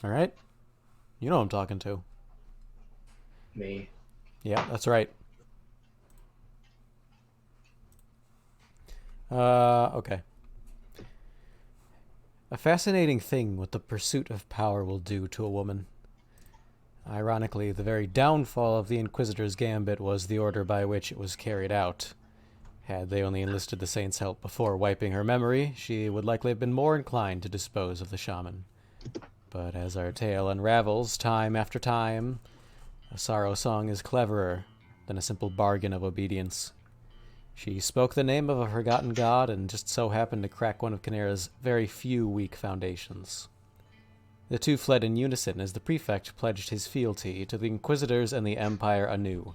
All right? You know who I'm talking to. Me. Yeah, that's right. Okay. A fascinating thing what the pursuit of power will do to a woman. Ironically, the very downfall of the Inquisitor's gambit was the order by which it was carried out. Had they only enlisted the Saint's help before wiping her memory, she would likely have been more inclined to dispose of the shaman. But as our tale unravels time after time, a sorrow song is cleverer than a simple bargain of obedience. She spoke the name of a forgotten god and just so happened to crack one of Canera's very few weak foundations. The two fled in unison as the prefect pledged his fealty to the Inquisitors and the Empire anew.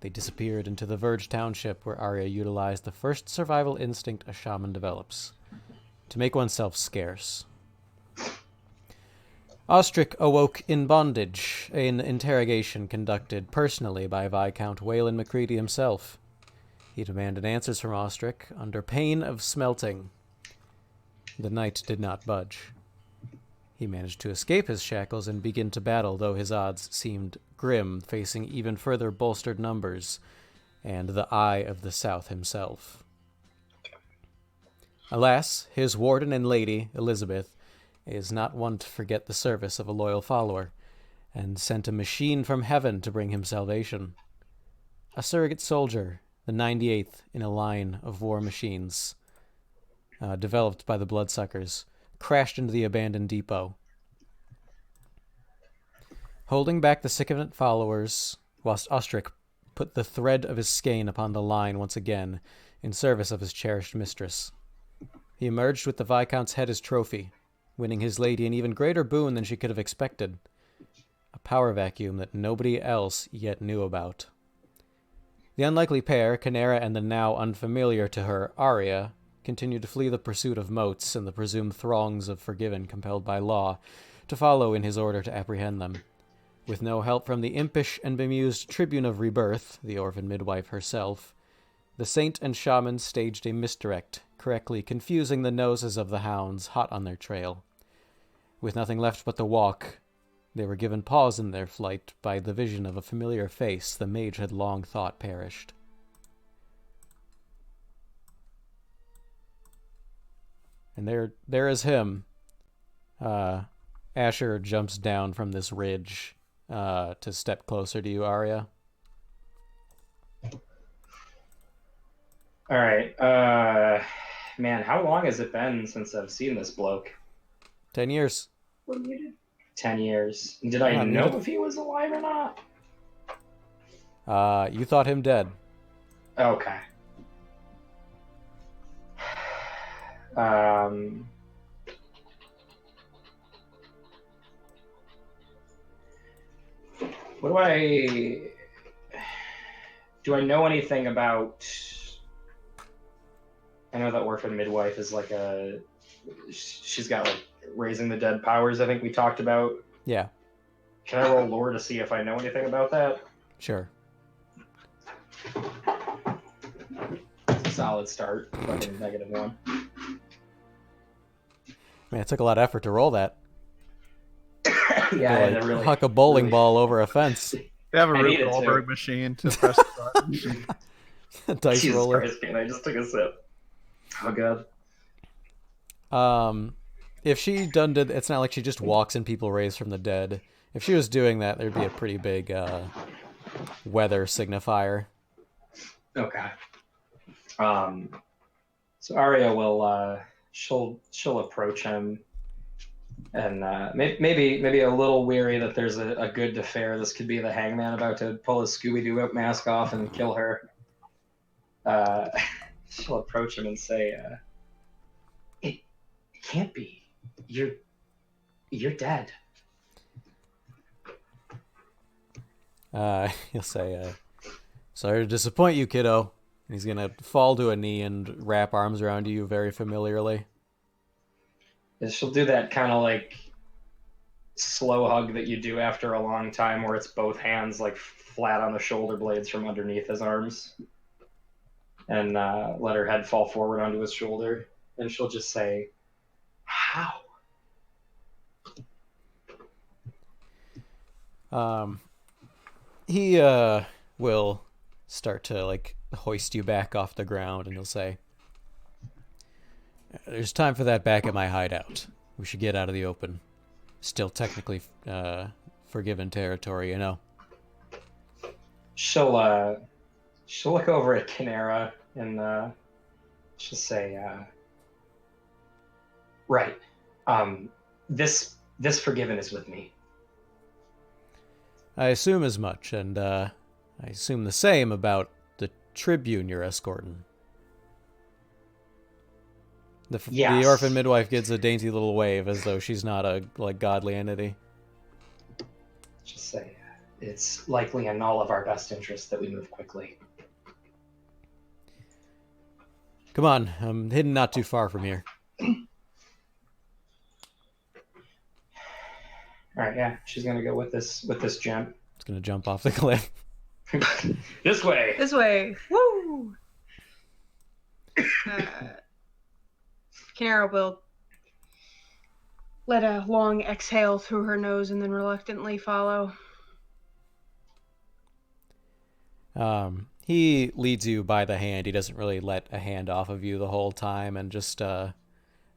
They disappeared into the Verge Township where Arya utilized the first survival instinct a shaman develops to make oneself scarce. Ostrich awoke in bondage, an interrogation conducted personally by Viscount Waylon Macready himself. He demanded answers from Ostrich under pain of smelting. The knight did not budge. He managed to escape his shackles and begin to battle, though his odds seemed grim, facing even further bolstered numbers and the Eye of the South himself. Alas, his warden and lady, Elizabeth, is not one to forget the service of a loyal follower, and sent a machine from heaven to bring him salvation. A surrogate soldier, the 98th in a line of war machines, developed by the Bloodsuckers, crashed into the abandoned depot. Holding back the sycophant followers, whilst Ostrich put the thread of his skein upon the line once again in service of his cherished mistress. He emerged with the Viscount's head as trophy, winning his lady an even greater boon than she could have expected, a power vacuum that nobody else yet knew about. The unlikely pair, Canera and the now unfamiliar to her Arya, continued to flee the pursuit of motes and the presumed throngs of Forgiven compelled by law to follow in his order to apprehend them. With no help from the impish and bemused Tribune of Rebirth, the orphan midwife herself, the saint and shaman staged a misdirect, correctly confusing the noses of the hounds hot on their trail. With nothing left but the walk, they were given pause in their flight by the vision of a familiar face the mage had long thought perished. And there is him. Asher jumps down from this ridge to step closer to you, Arya. All right. Man, how long has it been since I've seen this bloke? 10 years. What did you do? 10 years. Did I Yeah, know muted. if he was alive or not? You thought him dead. Okay. Um, what do I know anything about? I know that orphan midwife is like she's got like raising the dead powers. I think we talked about. Yeah, Can I roll lore to see if I know anything about that? sure. Solid start. Fucking -1. Man, it took a lot of effort to roll that. Yeah, To I had to like really, huck a bowling really. ball over a fence. They have a I Rube needed to. Goldberg machine to press the button. Dice Jesus roller. Christ, man! I just took a sip. Oh god. Um, if she done did, it's not like she just walks in people raised from the dead. If she was doing that, there'd be a pretty big weather signifier. Okay. Um. So Arya will she'll approach him and maybe a little weary that there's a good to fair. This could be the hangman about to pull his Scooby Doo mask off and kill her. Uh, she'll approach him and say, "It can't be. You're you're dead." He'll say, "Sorry to disappoint you, kiddo." And he's gonna fall to a knee and wrap arms around you very familiarly. And she'll do that kind of like slow hug that you do after a long time, where it's both hands like flat on the shoulder blades from underneath his arms, and let her head fall forward onto his shoulder. And she'll just say, "How?" He will start to like hoist you back off the ground, and he'll say, "There's time for that back at my hideout. We should get out of the open. Still technically forgiven territory, you know." She'll look over at Kinera and she'll say, "Right, this forgiven is with me." I assume as much, and I assume the same about the Tribune you're escorting. The Yes. orphan midwife gives a dainty little wave as though she's not a godly entity. She'll say, "It's likely in all of our best interests that we move quickly." Come on, I'm hidden not too far from here. All right, yeah, she's gonna go with this gem. It's gonna jump off the cliff. This way. This way. Woo! Kinera will let a long exhale through her nose and then reluctantly follow. He leads you by the hand. He doesn't really let a hand off of you the whole time, and just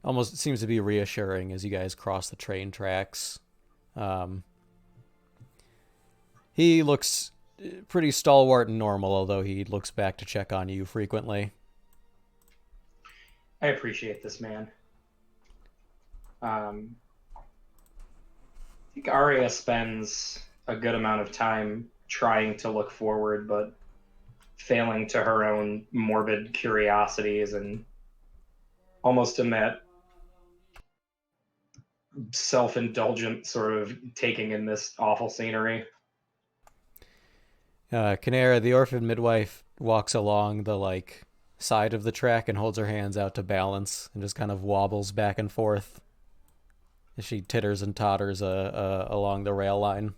almost seems to be reassuring as you guys cross the train tracks. He looks pretty stalwart and normal, although he looks back to check on you frequently. I appreciate this man. I think Arya spends a good amount of time trying to look forward, but failing to her own morbid curiosities, and almost in that self-indulgent sort of taking in this awful scenery. Kinera, the orphan midwife, walks along the side of the track and holds her hands out to balance and just kind of wobbles back and forth as she titters and totters along the rail line.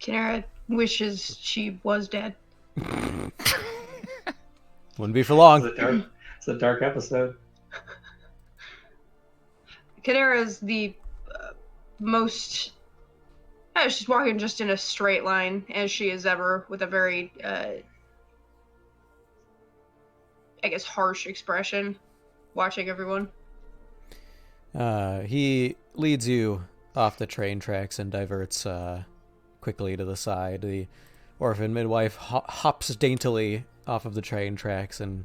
Kinera wishes she was dead. Wouldn't be for long. It's a dark episode. Kinera is the most... she's walking just in a straight line, as she is ever, with a very, harsh expression, watching everyone. He leads you off the train tracks and diverts quickly to the side. The orphan midwife hops daintily off of the train tracks and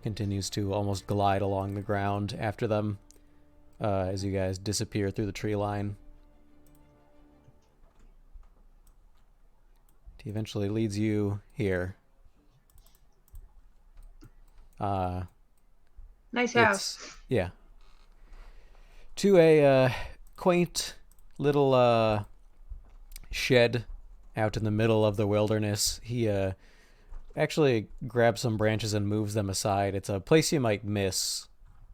continues to almost glide along the ground after them as you guys disappear through the tree line. He eventually leads you here. Nice house. Yeah. To a quaint little shed out in the middle of the wilderness. He actually grabs some branches and moves them aside. It's a place you might miss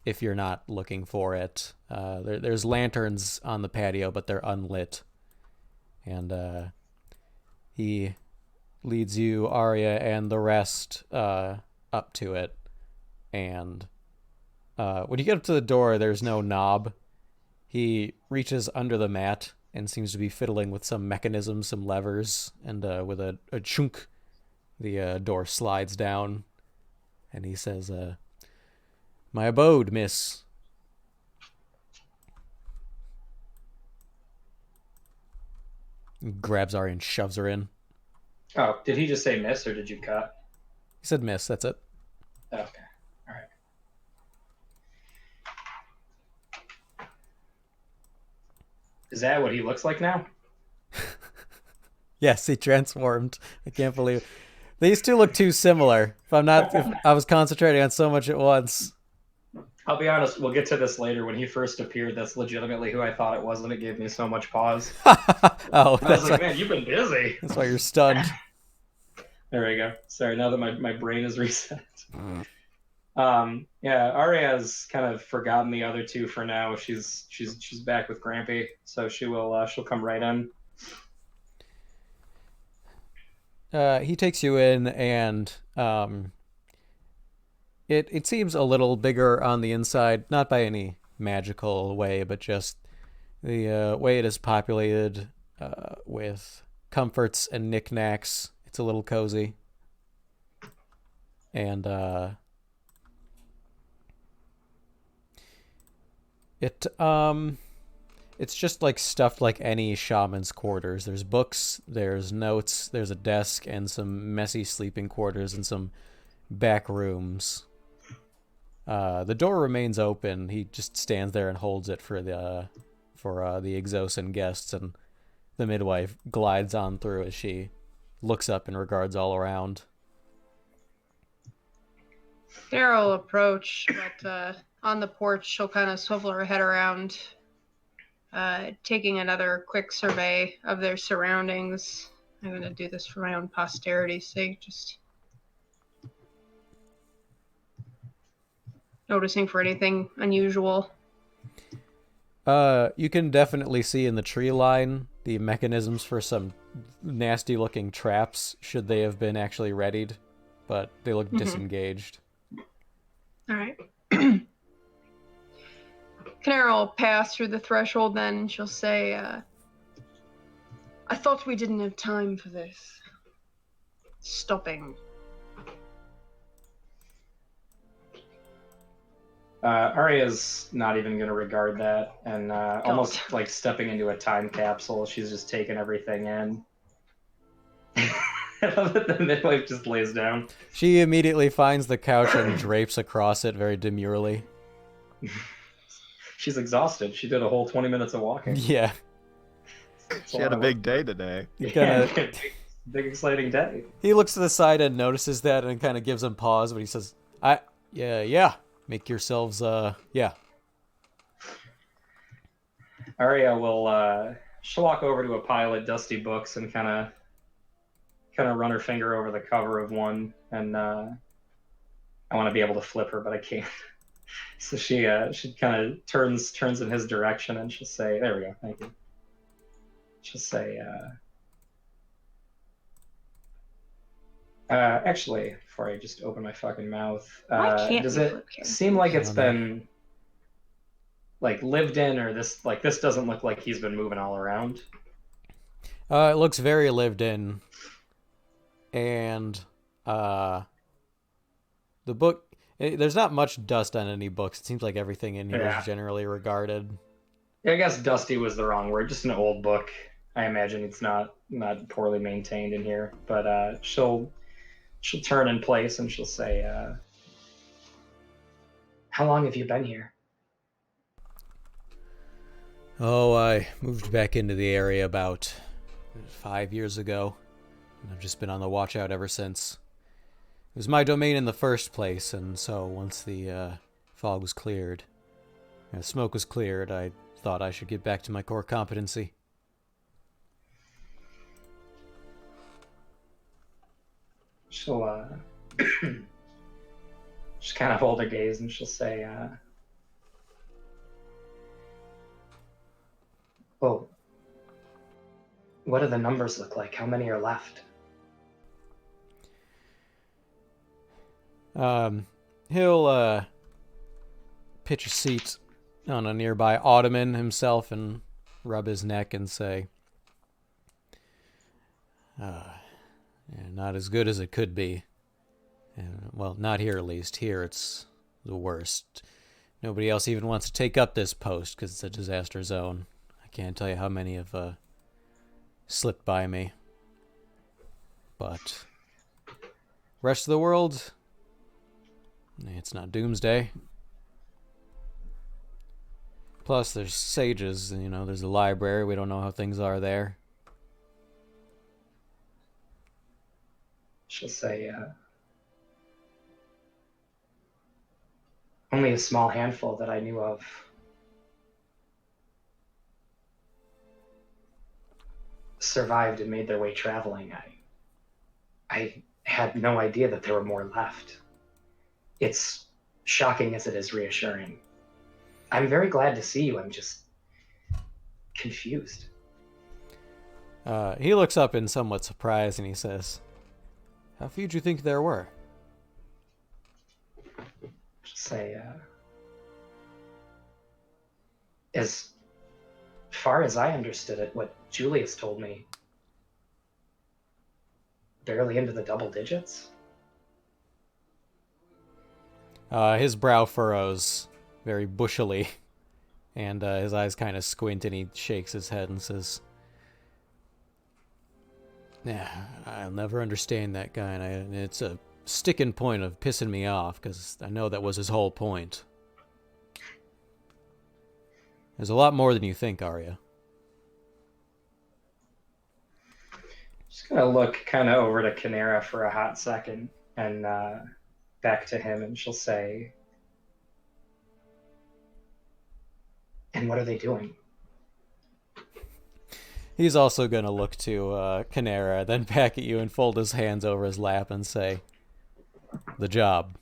if you're not looking for it. There's lanterns on the patio, but they're unlit. And he leads you, Arya, and the rest up to it. And when you get up to the door, there's no knob. He reaches under the mat and seems to be fiddling with some mechanisms, some levers, and with a chunk, the door slides down. And he says, "My abode, miss." He grabs Arya and shoves her in. Oh, did he just say miss, or did you cut? He said miss, that's it. Okay, all right. Is that what he looks like now? Yes, he transformed. I can't believe these two look too similar. If I was concentrating on so much at once. I'll be honest, we'll get to this later. When he first appeared, that's legitimately who I thought it was, and it gave me so much pause. Oh, I was that's like, why, man, you've been busy. that's why you're stunned. There we go. Sorry, now that my brain is reset. Yeah, Arya's kind of forgotten the other two for now. She's back with Grampy, so she'll come right in. He takes you in, and it seems a little bigger on the inside, not by any magical way, but just The way it is populated with comforts and knickknacks, it's a little cozy. And it's just like stuffed like any shaman's quarters. There's books, there's notes, there's a desk, and some messy sleeping quarters and some back rooms. The door remains open. He just stands there and holds it for the Exosan guests, and the midwife glides on through as she looks up and regards all around. Daryl will approach, but on the porch, she'll kind of swivel her head around, taking another quick survey of their surroundings. I'm going to do this for my own posterity's sake, just noticing for anything unusual. You can definitely see in the tree line the mechanisms for some nasty-looking traps, should they have been actually readied, but they look disengaged. All right. Canara will pass through the threshold then, and she'll say, I thought we didn't have time for this. Stopping. Arya's not even going to regard that, and almost like stepping into a time capsule, she's just taking everything in. I love that the midwife just lays down. She immediately finds the couch and drapes across it very demurely. She's exhausted. She did a whole 20 minutes of walking. Yeah. She had a big day today. Big exciting day. He looks to the side and notices that and kind of gives him pause, but he says, yeah. Make yourselves, yeah. Arya will, she'll walk over to a pile of dusty books and kind of run her finger over the cover of one, and I want to be able to flip her, but I can't. So she kind of turns in his direction, and she'll say, "There we go, thank you." She'll say, actually, before I just open my fucking mouth, does it seem like it's been like lived in, or this doesn't look like he's been moving all around? It looks very lived in, and the book. There's not much dust on any books. It seems like everything in here is generally regarded. Yeah, I guess dusty was the wrong word. Just an old book. I imagine it's not poorly maintained in here, but she'll turn in place and she'll say, "How long have you been here?" Oh, I moved back into the area about 5 years ago, and I've just been on the watch out ever since. It was my domain in the first place, and so once the fog was cleared, the smoke was cleared, I thought I should get back to my core competency. She'll just kind of hold her gaze and she'll say, "Well, what do the numbers look like? How many are left?" He'll pitch a seat on a nearby ottoman himself and rub his neck and say, not as good as it could be. Well, not here at least. Here it's the worst. Nobody else even wants to take up this post because it's a disaster zone. I can't tell you how many have slipped by me. But rest of the world, it's not doomsday. Plus, there's sages, there's a library. We don't know how things are there. She'll say, "Only a small handful that I knew of. Survived and made their way traveling. I had no idea that there were more left. It's shocking as it is reassuring. I'm very glad to see you. I'm just confused." He looks up in somewhat surprise and he says, "How few do you think there were?" Say, as far as I understood it, what Julius told me, barely into the double digits. His brow furrows very bushily, and his eyes kind of squint, and he shakes his head and says, "Yeah, I'll never understand that guy, and it's a sticking point of pissing me off, because I know that was his whole point. There's a lot more than you think, Arya." Just gonna look kind of over to Canera for a hot second, and back to him, and she'll say, "And what are they doing?" He's also going to look to Canera, then back at you and fold his hands over his lap and say, "The job."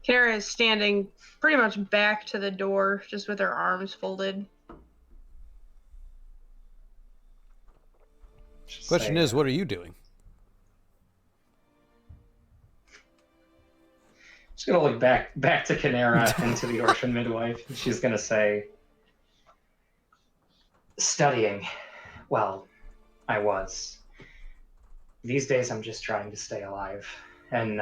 Kara is standing pretty much back to the door, just with her arms folded. Question is, what are you doing? Just gonna look back to Canera and to the orphan midwife, and she's gonna say, "Studying. Well, I was. These days I'm just trying to stay alive." And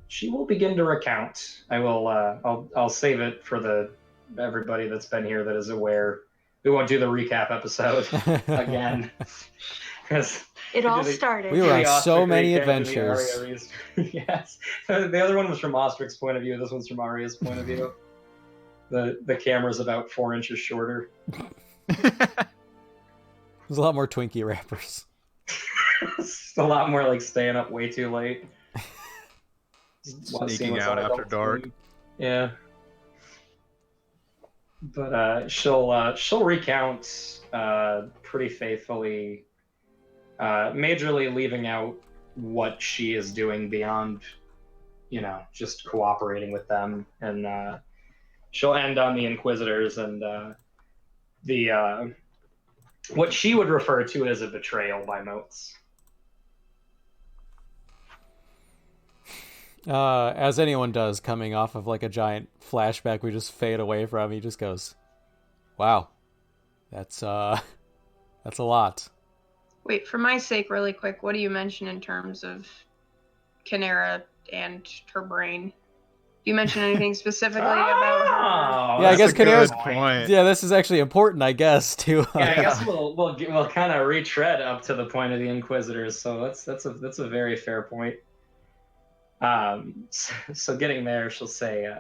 she will begin to recount. I'll save it for everybody that's been here that is aware. We won't do the recap episode again. Because It all started. We were on so many recap to the adventures. Arya yes. The other one was from Ostric's point of view. This one's from Arya's point of view. The camera's about 4 inches shorter. There's a lot more Twinkie wrappers. It's a lot more like staying up way too late. Sneaking out after dark. Yeah. But she'll recount pretty faithfully, majorly leaving out what she is doing beyond, just cooperating with them, and she'll end on the Inquisitors and the what she would refer to as a betrayal by Motes. As anyone does, coming off of like a giant flashback we just fade away from, he just goes, "Wow, that's a lot." Wait, for my sake, really quick, what do you mention in terms of Canera and her brain? Do you mention anything specifically about her? Yeah, I guess Canera's point. Yeah, this is actually important, I guess, too. Yeah, I guess we'll kind of retread up to the point of the Inquisitors. So that's a very fair point. So getting there, she'll say,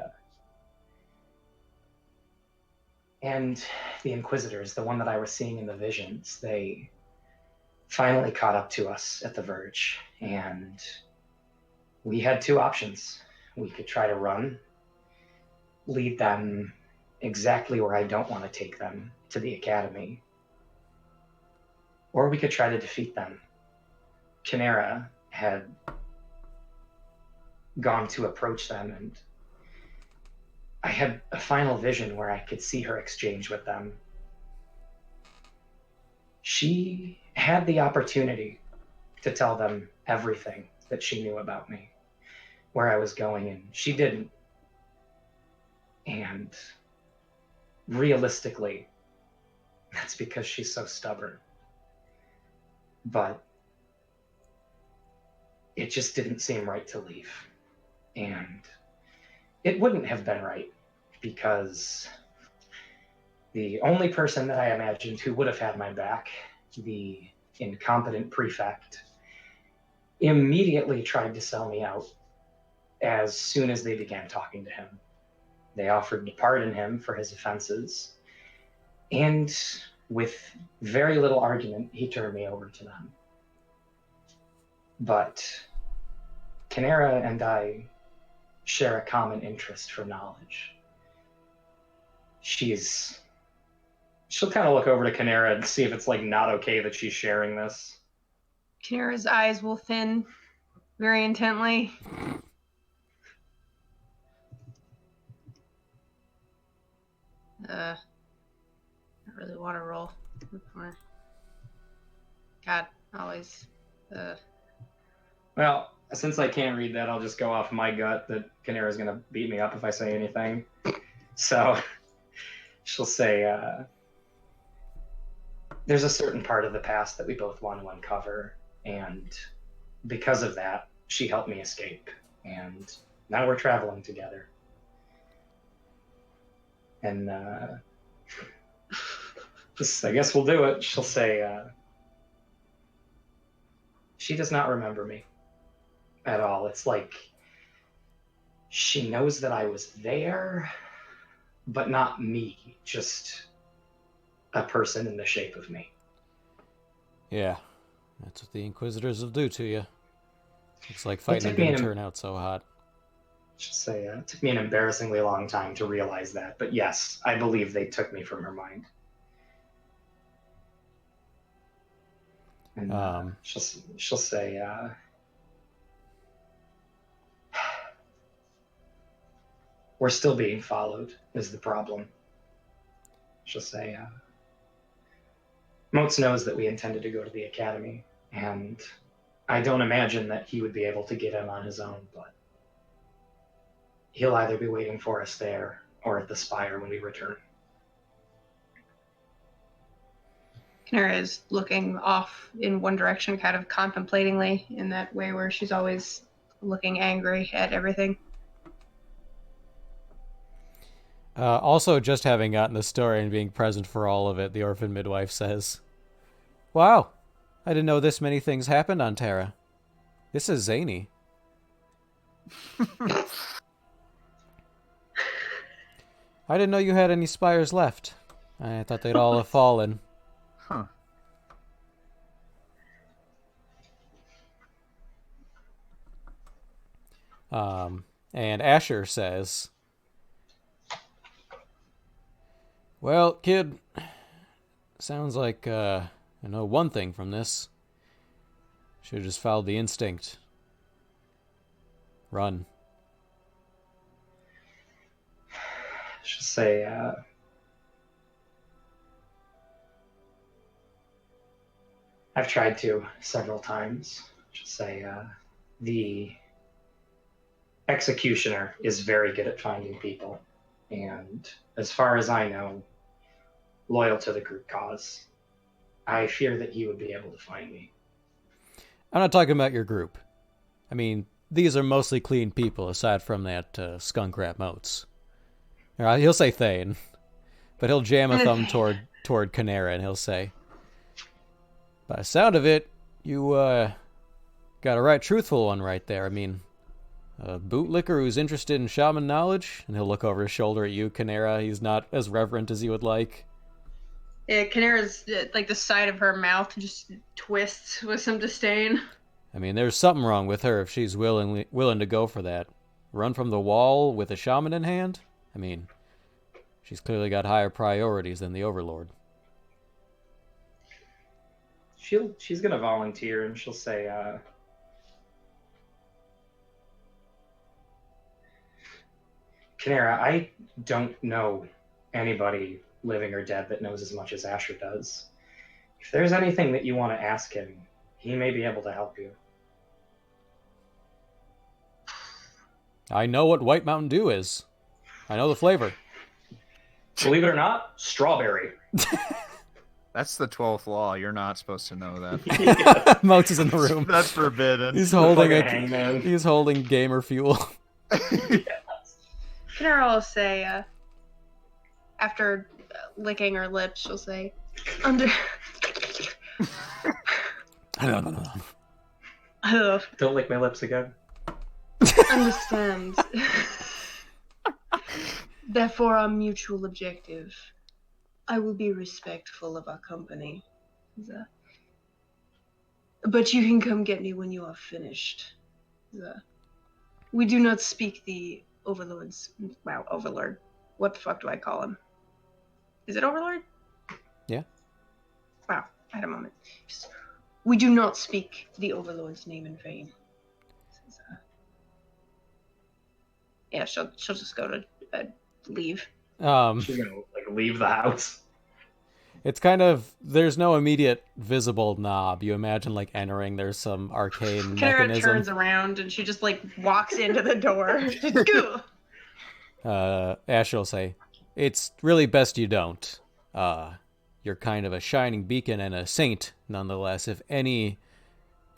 and the Inquisitors, the one that I was seeing in the visions, they finally caught up to us at the Verge, and we had 2 options. We could try to run, lead them exactly where I don't want to take them, to the Academy, or we could try to defeat them. Canera had gone to approach them, and I had a final vision where I could see her exchange with them. She had the opportunity to tell them everything that she knew about me, where I was going, and she didn't. And realistically, that's because she's so stubborn. But it just didn't seem right to leave. And it wouldn't have been right, because the only person that I imagined who would have had my back, the incompetent prefect, immediately tried to sell me out as soon as they began talking to him. They offered to pardon him for his offenses, and with very little argument, he turned me over to them. But Canera and I share a common interest for knowledge. She'll kind of look over to Canera and see if it's like not okay that she's sharing this. Canera's eyes will thin very intently. I really want to roll. God, always. Well, since I can't read that, I'll just go off my gut that Canera's going to beat me up if I say anything. So she'll say, there's a certain part of the past that we both want to uncover, and because of that, she helped me escape, and now we're traveling together. And I guess we'll do it. She'll say, she does not remember me at all. It's like she knows that I was there, but not me, just a person in the shape of me. Yeah, that's what the Inquisitors will do to you. Looks like fighting didn't turn out so hot. She'll say, it took me an embarrassingly long time to realize that, but yes, I believe they took me from her mind. And she'll say, we're still being followed is the problem. She'll say, Motes knows that we intended to go to the academy, and I don't imagine that he would be able to get in on his own, but he'll either be waiting for us there or at the spire when we return. Kanara is looking off in one direction, kind of contemplatingly, in that way where she's always looking angry at everything. Also, just having gotten the story and being present for all of it, the orphan midwife says, "Wow, I didn't know this many things happened on Terra. This is zany." I didn't know you had any spires left. I thought they'd all have fallen. Huh. And Asher says, "Well, kid, sounds like I know one thing from this. Should have just followed the instinct. Run." She'll say, I've tried to several times. She'll say, the executioner is very good at finding people, and as far as I know, loyal to the group cause. I fear that he would be able to find me. I'm not talking about your group. I mean, these are mostly clean people, aside from that skunk rat Motes. He'll say Thane, but he'll jam a thumb toward Kanara, and he'll say, by the sound of it, you got a right truthful one right there. I mean, a bootlicker who's interested in shaman knowledge, and he'll look over his shoulder at you, Kanara. He's not as reverent as you would like. Yeah, Kanara's, like, the side of her mouth just twists with some disdain. I mean, there's something wrong with her if she's willing to go for that. Run from the wall with a shaman in hand? I mean, she's clearly got higher priorities than the Overlord. She's going to volunteer, and she'll say, Kanara, I don't know anybody living or dead that knows as much as Asher does. If there's anything that you want to ask him, he may be able to help you. I know what White Mountain Dew is. I know the flavor. Believe it or not, strawberry. That's the 12th law. You're not supposed to know that. Motes is in the room. That's forbidden. He's holding gamer fuel. Kanara will say, after licking her lips, she'll say, Don't lick my lips again. Understand. Therefore, our mutual objective. I will be respectful of our company. But you can come get me when you are finished. We do not speak the Overlord's... Wow, Overlord. What the fuck do I call him? Is it Overlord? Yeah. Wow, I had a moment. We do not speak the Overlord's name in vain. Yeah, she'll just go to leave. She's gonna leave the house. It's kind of, there's no immediate visible knob. You imagine entering, there's some arcane Kanara mechanism. turns around and she just walks into the door. Asher will say, It's really best you don't. You're kind of a shining beacon and a saint, nonetheless. If any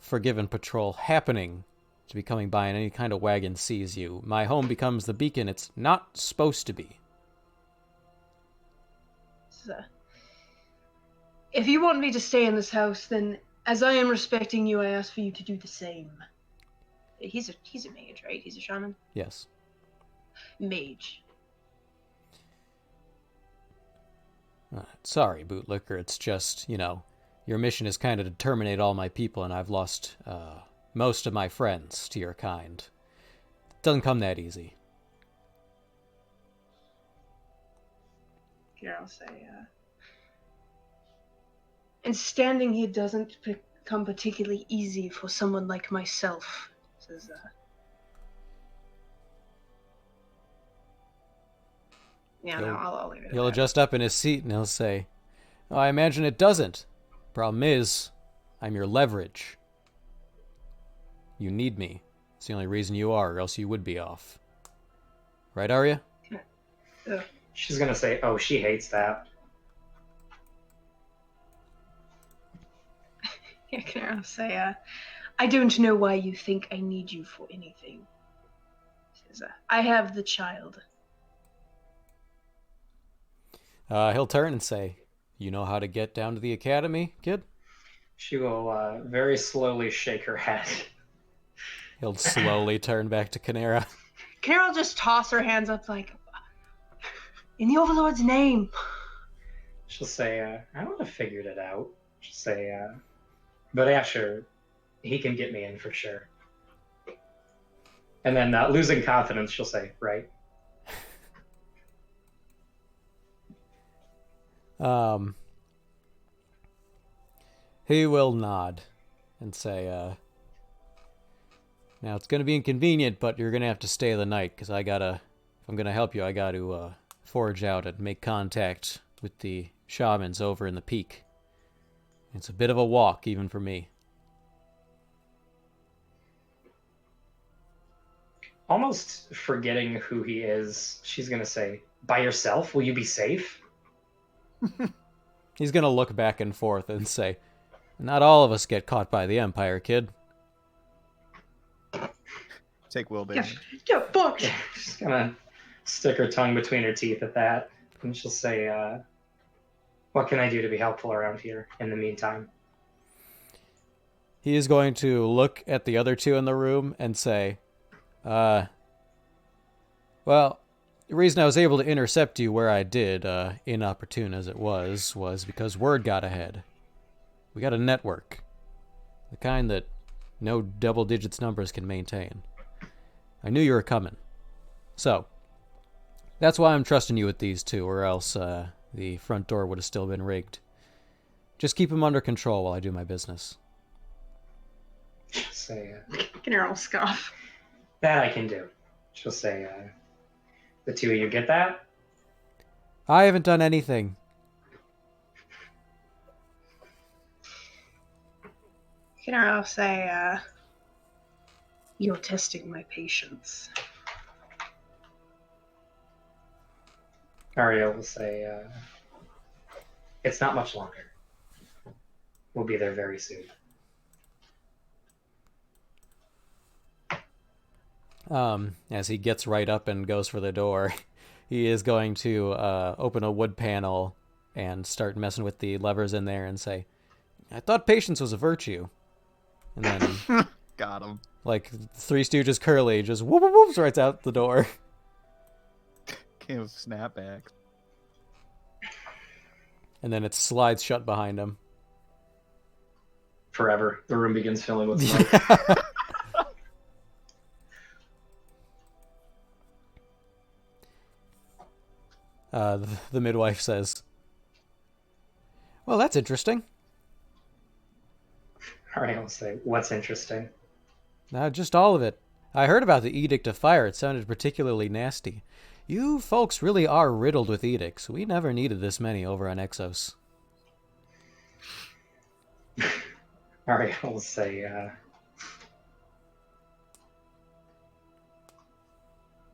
Forgiven patrol happening to be coming by and any kind of wagon sees you, my home becomes the beacon it's not supposed to be. So, if you want me to stay in this house, then as I am respecting you, I ask for you to do the same. He's a mage, right? He's a shaman? Yes. Mage. Sorry, bootlicker. It's just, your mission is kind of to terminate all my people, and I've lost most of my friends to your kind. It doesn't come that easy. Here I'll say, and standing here doesn't become particularly easy for someone like myself, says, Yeah, no, I'll leave it. He'll adjust up in his seat and he'll say, "Oh, I imagine it doesn't. Problem is, I'm your leverage. You need me. It's the only reason you are, or else you would be off. Right, Arya?" She's gonna say, "Oh, she hates that." Yeah, can I say, I don't know why you think I need you for anything. Says, I have the child. He'll turn and say, "You know how to get down to the academy, kid?" She will very slowly shake her head. He'll slowly turn back to Canera. Canera will just toss her hands up like, in the Overlord's name. She'll say, "I would have figured it out." She'll say, "But yeah, sure, he can get me in for sure." And then losing confidence, she'll say, "Right." He will nod and say, "Now it's going to be inconvenient, but you're going to have to stay the night, because if I'm going to help you, I got to forage out and make contact with the shamans over in the peak. It's a bit of a walk, even for me." Almost forgetting who he is, she's going to say, "By yourself? Will you be safe?" He's going to look back and forth and say, "Not all of us get caught by the Empire, kid." Take Will baby. Yeah, fuck. She's going to stick her tongue between her teeth at that, and she'll say, "What can I do to be helpful around here in the meantime?" He is going to look at the other two in the room and say, "Well, the reason I was able to intercept you where I did, inopportune as it was because word got ahead. We got a network. The kind that no double digits numbers can maintain. I knew you were coming. So, that's why I'm trusting you with these two, or else the front door would have still been rigged. Just keep them under control while I do my business." She'll say, Canera will scoff. "That I can do." She'll say, "The two of you get that?" "I haven't done anything." Canera will say, you're testing my patience. Ariel will say, "It's not much longer. We'll be there very soon." As he gets right up and goes for the door, he is going to open a wood panel and start messing with the levers in there and say, "I thought patience was a virtue." And then, Got him. like Three Stooges Curly, just whoop whoop whoops right out the door. King of snapbacks. And then it slides shut behind him. Forever. The room begins filling with smoke. The midwife says, "Well, that's interesting." Ariel will say, "What's interesting?" Just all of it. I heard about the Edict of Fire. It sounded particularly nasty. You folks really are riddled with edicts. We never needed this many over on Exos. Ariel will say,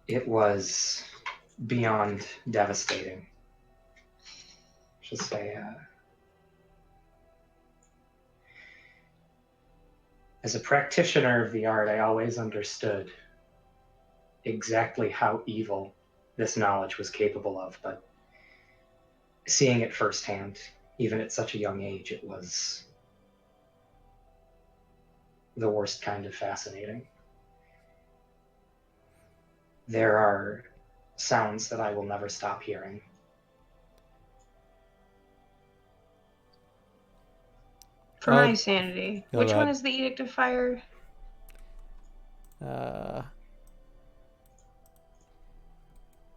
"It was beyond devastating. Just say, as a practitioner of the art, I always understood exactly how evil this knowledge was capable of, but seeing it firsthand, even at such a young age, it was the worst kind of fascinating. There are sounds that I will never stop hearing. For my sanity, go which one ahead. is the Edict of Fire?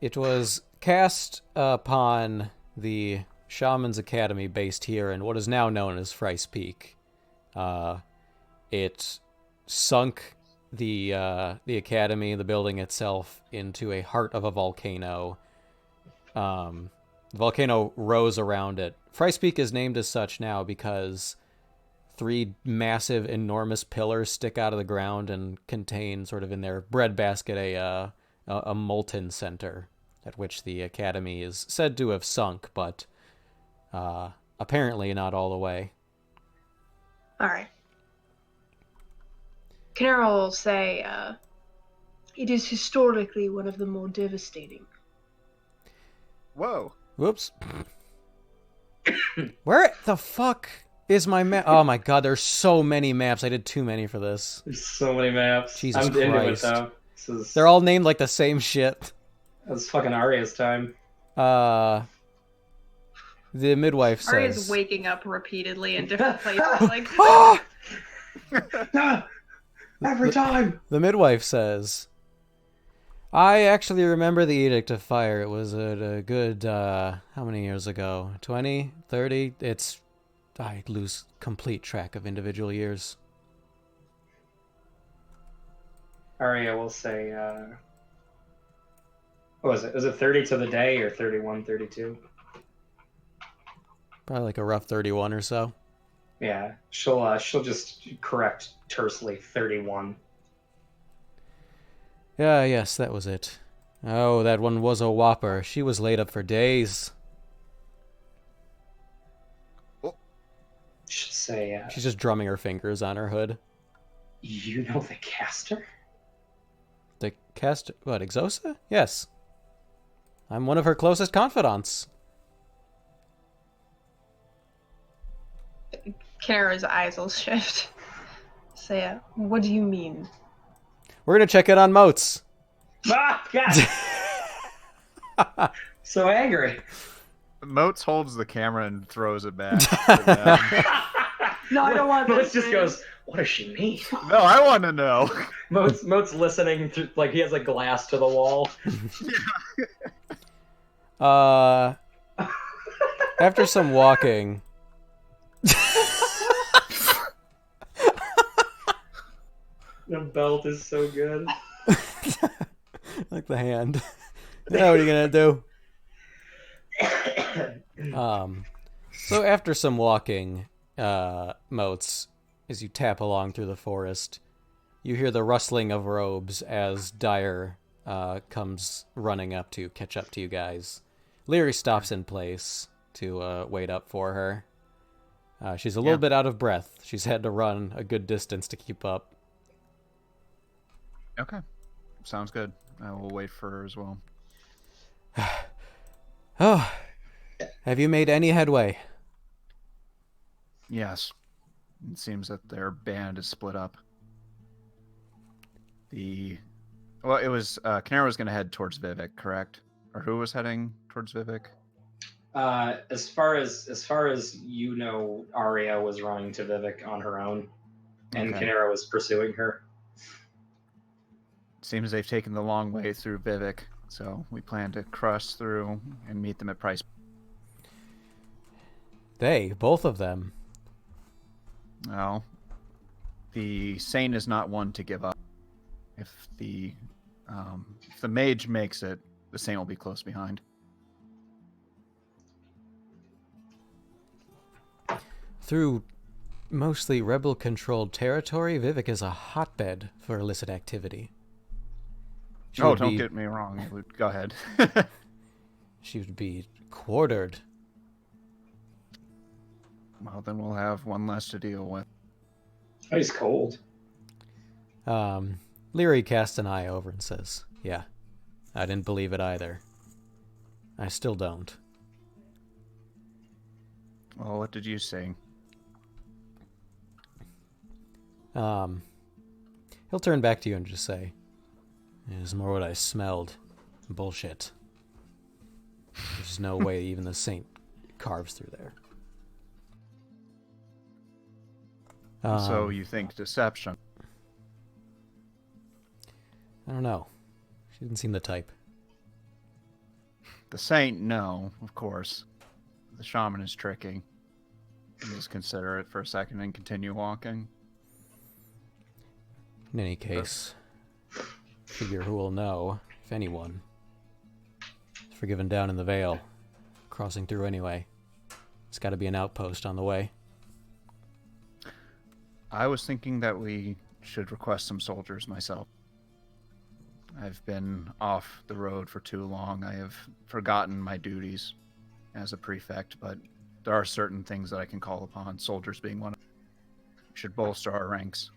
It was cast upon the Shaman's Academy based here in what is now known as Fryse Peak. It sunk the academy, the building itself, into a heart of a volcano. The volcano rose around it. Fryse Peak is named as such now because 3 massive, enormous pillars stick out of the ground and contain, sort of in their breadbasket, a molten center at which the academy is said to have sunk, but apparently not all the way. All right. Canaro will say, it is historically one of the more devastating. Whoa. Whoops. Where the fuck is my map? Oh my god, there's so many maps. I did too many for this. There's so many maps. Jesus I'm into it Christ. though. They're all named like the same shit. That's fucking Arya's time. The midwife Arya's says... waking up repeatedly in different places. Like, Every time. The midwife says, I actually remember the Edict of Fire. It was a good, how many years ago? 20? 30? I lose complete track of individual years. Arya will say, what was it? Was it 30 to the day or 31, 32? Probably like a rough 31 or so. Yeah, she'll just correct tersely 31. Yeah, yes, that was it. Oh, that one was a whopper. She was laid up for days. She'll say, She's just drumming her fingers on her hood. you know the caster? The caster... What, Exosa? Yes. I'm one of her closest confidants. Canaro's eyes will shift. Say, what do you mean? We're gonna check in on Moats. Ah, God! So angry. Moats holds the camera and throws it back. No, I don't want Moats this. just goes, what does she mean? No, I want to know. Moats listening to, like, he has a glass to the wall. After some walking... The belt is so good. Like the hand. Yeah, what are you gonna do? So after some walking, Moats, as you tap along through the forest, you hear the rustling of robes as Dyer comes running up to catch up to you guys. Leary stops in place to wait up for her. She's a little bit out of breath. She's had to run a good distance to keep up. Okay. Sounds good. I will wait for her as well. Oh, have you made any headway? Yes. It seems that their band is split up. Well, it was Canara was going to head towards Vivek, correct? Or who was heading towards Vivek? As far as you know, Arya was running to Vivek on her own, and Okay. Canara was pursuing her. Seems they've taken the long way through Vivek, so we plan to cross through and meet them at Price. Both of them. Well, the Sane is not one to give up. If the mage makes it, the Sane will be close behind. Through mostly rebel-controlled territory, Vivek is a hotbed for illicit activity. Don't get me wrong. Go ahead. She would be quartered. Well, then we'll have one less to deal with. Oh, he's cold. Leary casts an eye over and says, "Yeah, I didn't believe it either. I still don't." Well, what did you say? He'll turn back to you and just say, "It was more what I smelled. Bullshit. There's no way even the saint carves through there." So you think deception? I don't know. She didn't seem the type. The saint, no, of course. The shaman is tricky. Just consider it for a second and continue walking. In any case, figure who will know, if anyone, is forgiven down in the Vale, crossing through anyway. It's got to be an outpost on the way. I was thinking that we should request some soldiers myself. I've been off the road for too long. I have forgotten my duties as a prefect, but there are certain things that I can call upon, soldiers being one of them. Should bolster our ranks.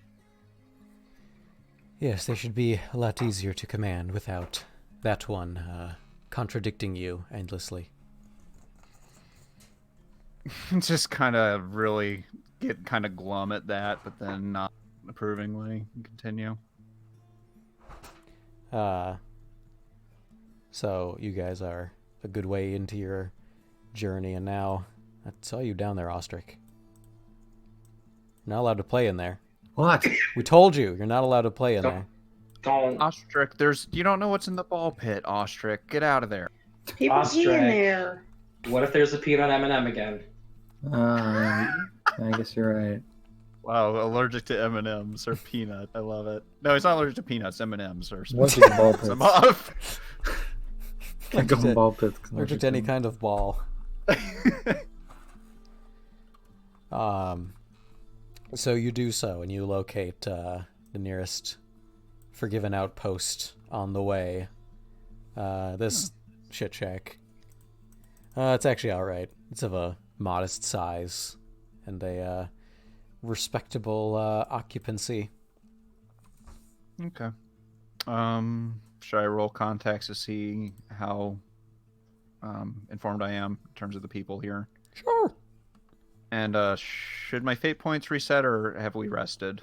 Yes, they should be a lot easier to command without that one contradicting you endlessly. Just kind of really get kind of glum at that, but then not approvingly continue. So you guys are a good way into your journey, and now I saw you down there, Ostrich. You're not allowed to play in there. What? We told you, you're not allowed to play in there. Don't. Ostrich, you don't know what's in the ball pit, Ostrich. Get out of there. People pee in Ostrich. there. What if there's a peanut M&M again? I guess you're right. Wow, allergic to M&Ms or peanut. I love it. No, he's not allergic to peanuts. M&Ms or What's the ball pits? I'm off. Think of ball pits. Allergic to any kind of ball. So you do so, and you locate the nearest forgiven outpost on the way. This shit shack. It's actually alright. It's of a modest size and a respectable occupancy. Okay. Should I roll contacts to see how informed I am in terms of the people here? Sure. And should my fate points reset, or have we rested?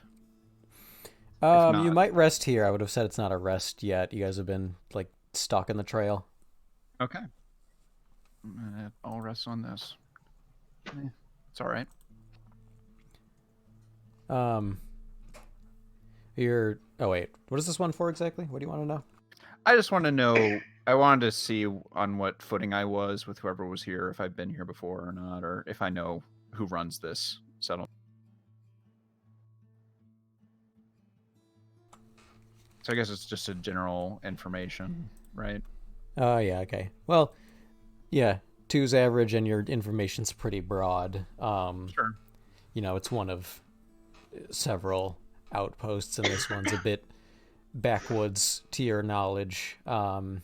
You might rest here. I would have said it's not a rest yet. You guys have been like stalking the trail. Okay. I'll rest on this. It's all right. You're. Oh wait, what is this one for exactly? What do you want to know? I just want to know. I wanted to see on what footing I was with whoever was here, if I've been here before or not, or if I know who runs this settlement. So I guess it's just a general information, right? Oh, yeah, okay. Well, yeah, 2's average and your information's pretty broad. Sure. You know, it's one of several outposts, and this one's a bit backwoods to your knowledge. You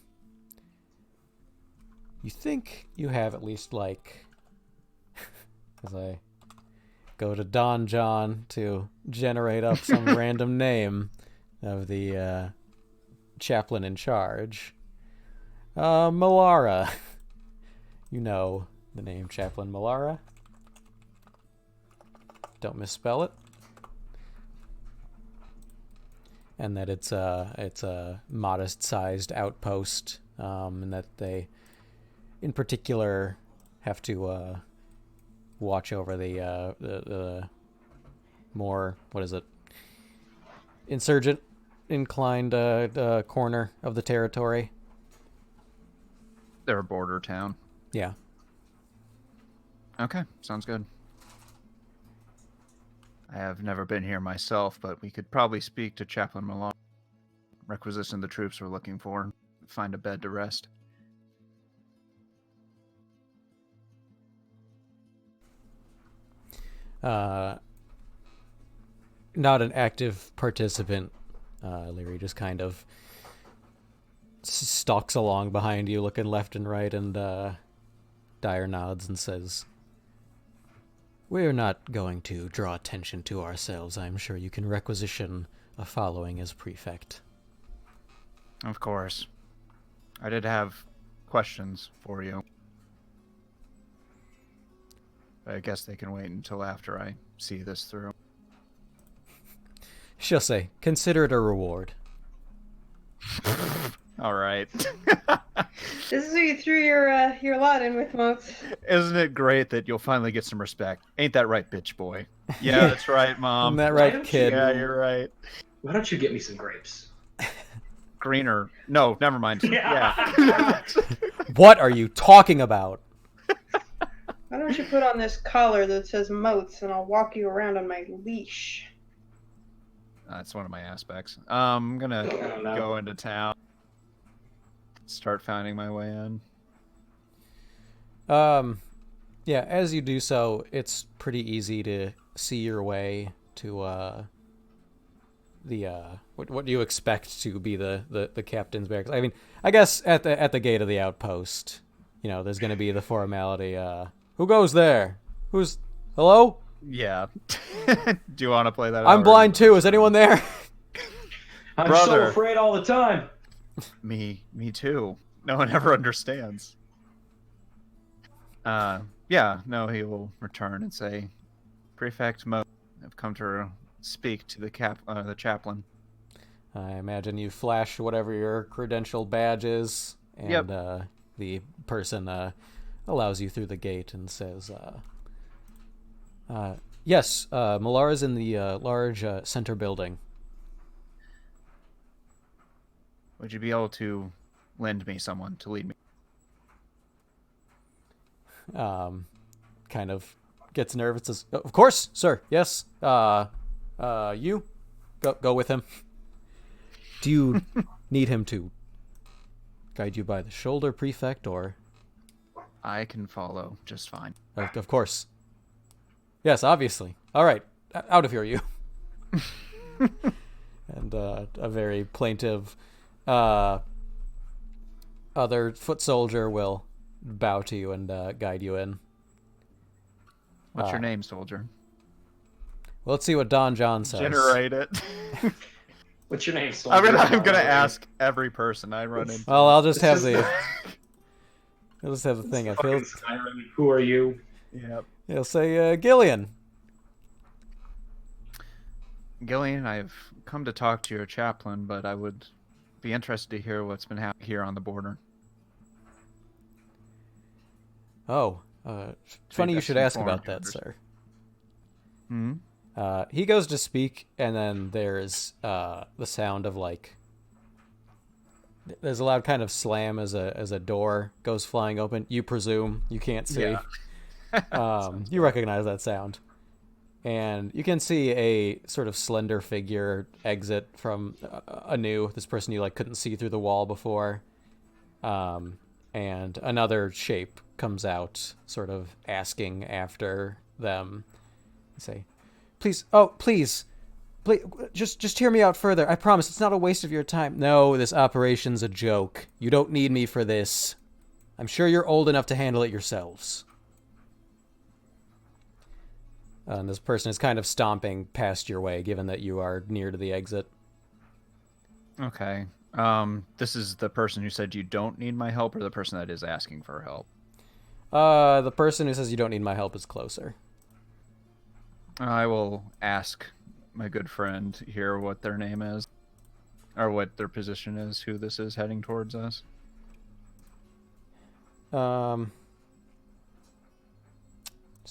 think you have at least, like, as I go to Don John to generate up some random name of the chaplain in charge. Malara. You know the name Chaplain Malara. Don't misspell it. And that it's a modest-sized outpost, and that they, in particular, have to watch over the more, what is it, insurgent inclined corner of the territory. They're a border town. Yeah. Okay, sounds good. I have never been here myself, but we could probably speak to Chaplain Malone. Requisition the troops we're looking for. Find a bed to rest. Not an active participant, Leary, just kind of stalks along behind you, looking left and right, and Dyer nods and says, "We're not going to draw attention to ourselves. I'm sure you can requisition a following as prefect." Of course. I did have questions for you. I guess they can wait until after I see this through. She'll say, "Consider it a reward." All right. This is who you threw your lot in with, Moats. Isn't it great that you'll finally get some respect? Ain't that right, bitch boy? Yeah, that's right, Isn't Mom. that why right, don't kid? Yeah, you're right. Why don't you get me some grapes? Greener. No, never mind. Yeah. Yeah. What are you talking about? Why don't you put on this collar that says Moats, and I'll walk you around on my leash. That's one of my aspects. I'm gonna I don't know. go into town. Start finding my way in. Yeah, as you do so, it's pretty easy to see your way to what do you expect to be the captain's barracks? I mean, I guess at the gate of the outpost, there's going to be the formality. Who goes there? Who's hello? Yeah. Do you want to play that? I'm out, blind too. Is anyone there? I'm Brother. so afraid all the time. Me too. No one ever understands. Yeah, no, he will return and say, "Prefect Mo, I've come to speak to the chaplain." I imagine you flash whatever your credential badge is, and Yep. The person allows you through the gate and says, "Yes, Malara's in the large center building." Would you be able to lend me someone to lead me? Kind of gets nervous. Says, "Of course, sir. Yes. You go with him." Do you need him to guide you by the shoulder, prefect, or? I can follow just fine. Of course. Yes, obviously. All right, out of here, you. And a very plaintive other foot soldier will bow to you and guide you in. What's your name, soldier? Well, let's see what Don John says. Generate it. What's your name, soldier? I'm gonna ask every person I run into. Well, I'll just have This is I'll just have the thing. fucking Skyrim. Who are you? Yep. He'll say Gillian. Gillian, I've come to talk to your chaplain, but I would be interested to hear what's been happening here on the border. Oh, funny you best should ask informed about that, members. sir. Hmm. He goes to speak, and then there's the sound of there's a loud kind of slam as a door goes flying open. You presume you can't see. Yeah. You recognize that sound, and you can see a sort of slender figure exit from this person you couldn't see through the wall before, and another shape comes out, sort of asking after them. Say, please, just hear me out further. I promise it's not a waste of your time. No, this operation's a joke. You don't need me for this. I'm sure you're old enough to handle it yourselves. And this person is kind of stomping past your way, given that you are near to the exit. Okay. This is the person who said you don't need my help, or the person that is asking for help? The person who says you don't need my help is closer. I will ask my good friend here what their name is, or what their position is, who this is heading towards us. Just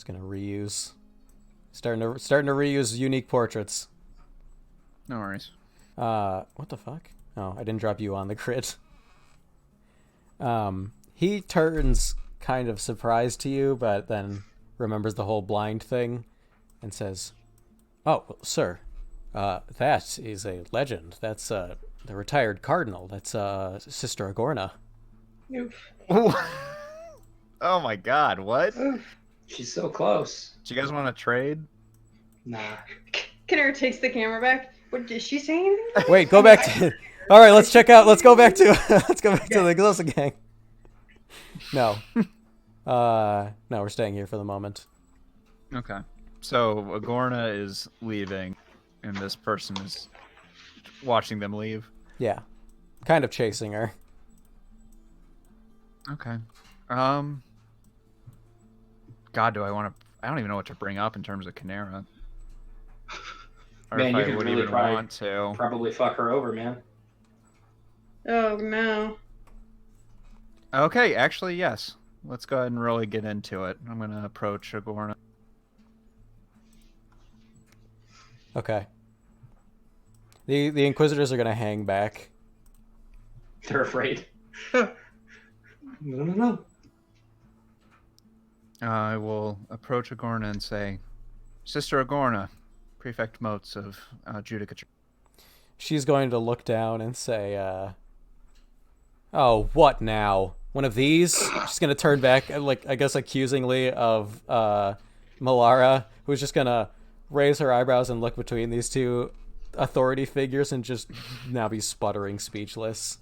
gonna reuse. Starting to reuse unique portraits. No worries. What the fuck? Oh, I didn't drop you on the crit. He turns kind of surprised to you, but then remembers the whole blind thing and says, "Oh, well, sir, that is a legend. That's the retired cardinal. That's Sister Agorna." Oof. Oh my god, what? Oof. She's so close. Do you guys want to trade? Nah. Kinner takes the camera back. What, did she say anything? Wait, go back to All right, let's check out. Let's go back to the Exosa gang. No, no, we're staying here for the moment. Okay. So Agorna is leaving, and this person is watching them leave. Yeah, kind of chasing her. Okay. God, do I want to? I don't even know what to bring up in terms of Canera. Or Man, if you I could would really even want to. probably fuck her over, man. Oh no. Okay, actually, yes. Let's go ahead and really get into it. I'm gonna approach Agorna. Okay. The Inquisitors are gonna hang back. They're afraid. No. I will approach Agorna and say, Sister Agorna, Prefect Motes of Judicature. She's going to look down and say, "Oh, what now? One of these?" She's gonna turn back, like I guess, accusingly of Malara, who's just gonna raise her eyebrows and look between these two authority figures and just now be sputtering, speechless.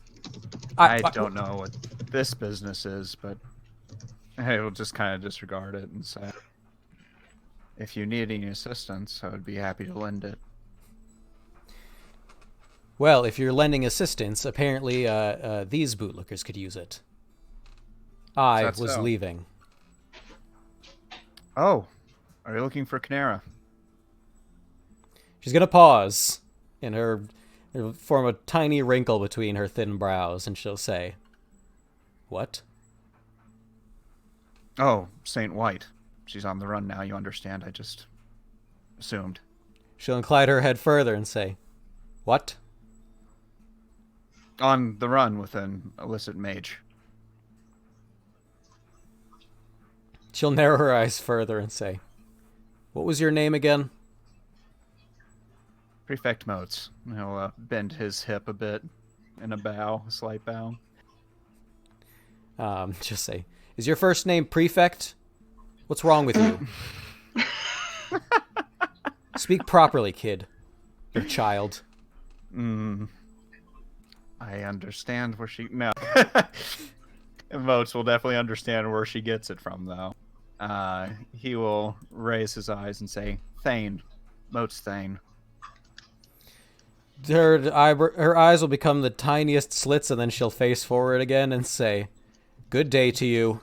I don't know what this business is, but I will just kind of disregard it and say, if you need any assistance, I would be happy to lend it. Well, if you're lending assistance, apparently these bootlickers could use it. I Is that was so? leaving. Oh, are you looking for Canera? She's gonna pause, and her form a tiny wrinkle between her thin brows, and she'll say, "What?" Oh, Saint White. She's on the run now, you understand. I just assumed. She'll incline her head further and say, "What?" On the run with an illicit mage. She'll narrow her eyes further and say, "What was your name again?" Prefect Motes. He'll bend his hip a bit in a slight bow. Just say, "Is your first name Prefect? What's wrong with you?" Speak properly, kid. Or child. I understand where she... No. Motes will definitely understand where she gets it from, though. He will raise his eyes and say, Thane. Motes Thane. Her eyes will become the tiniest slits, and then she'll face forward again and say, "Good day to you."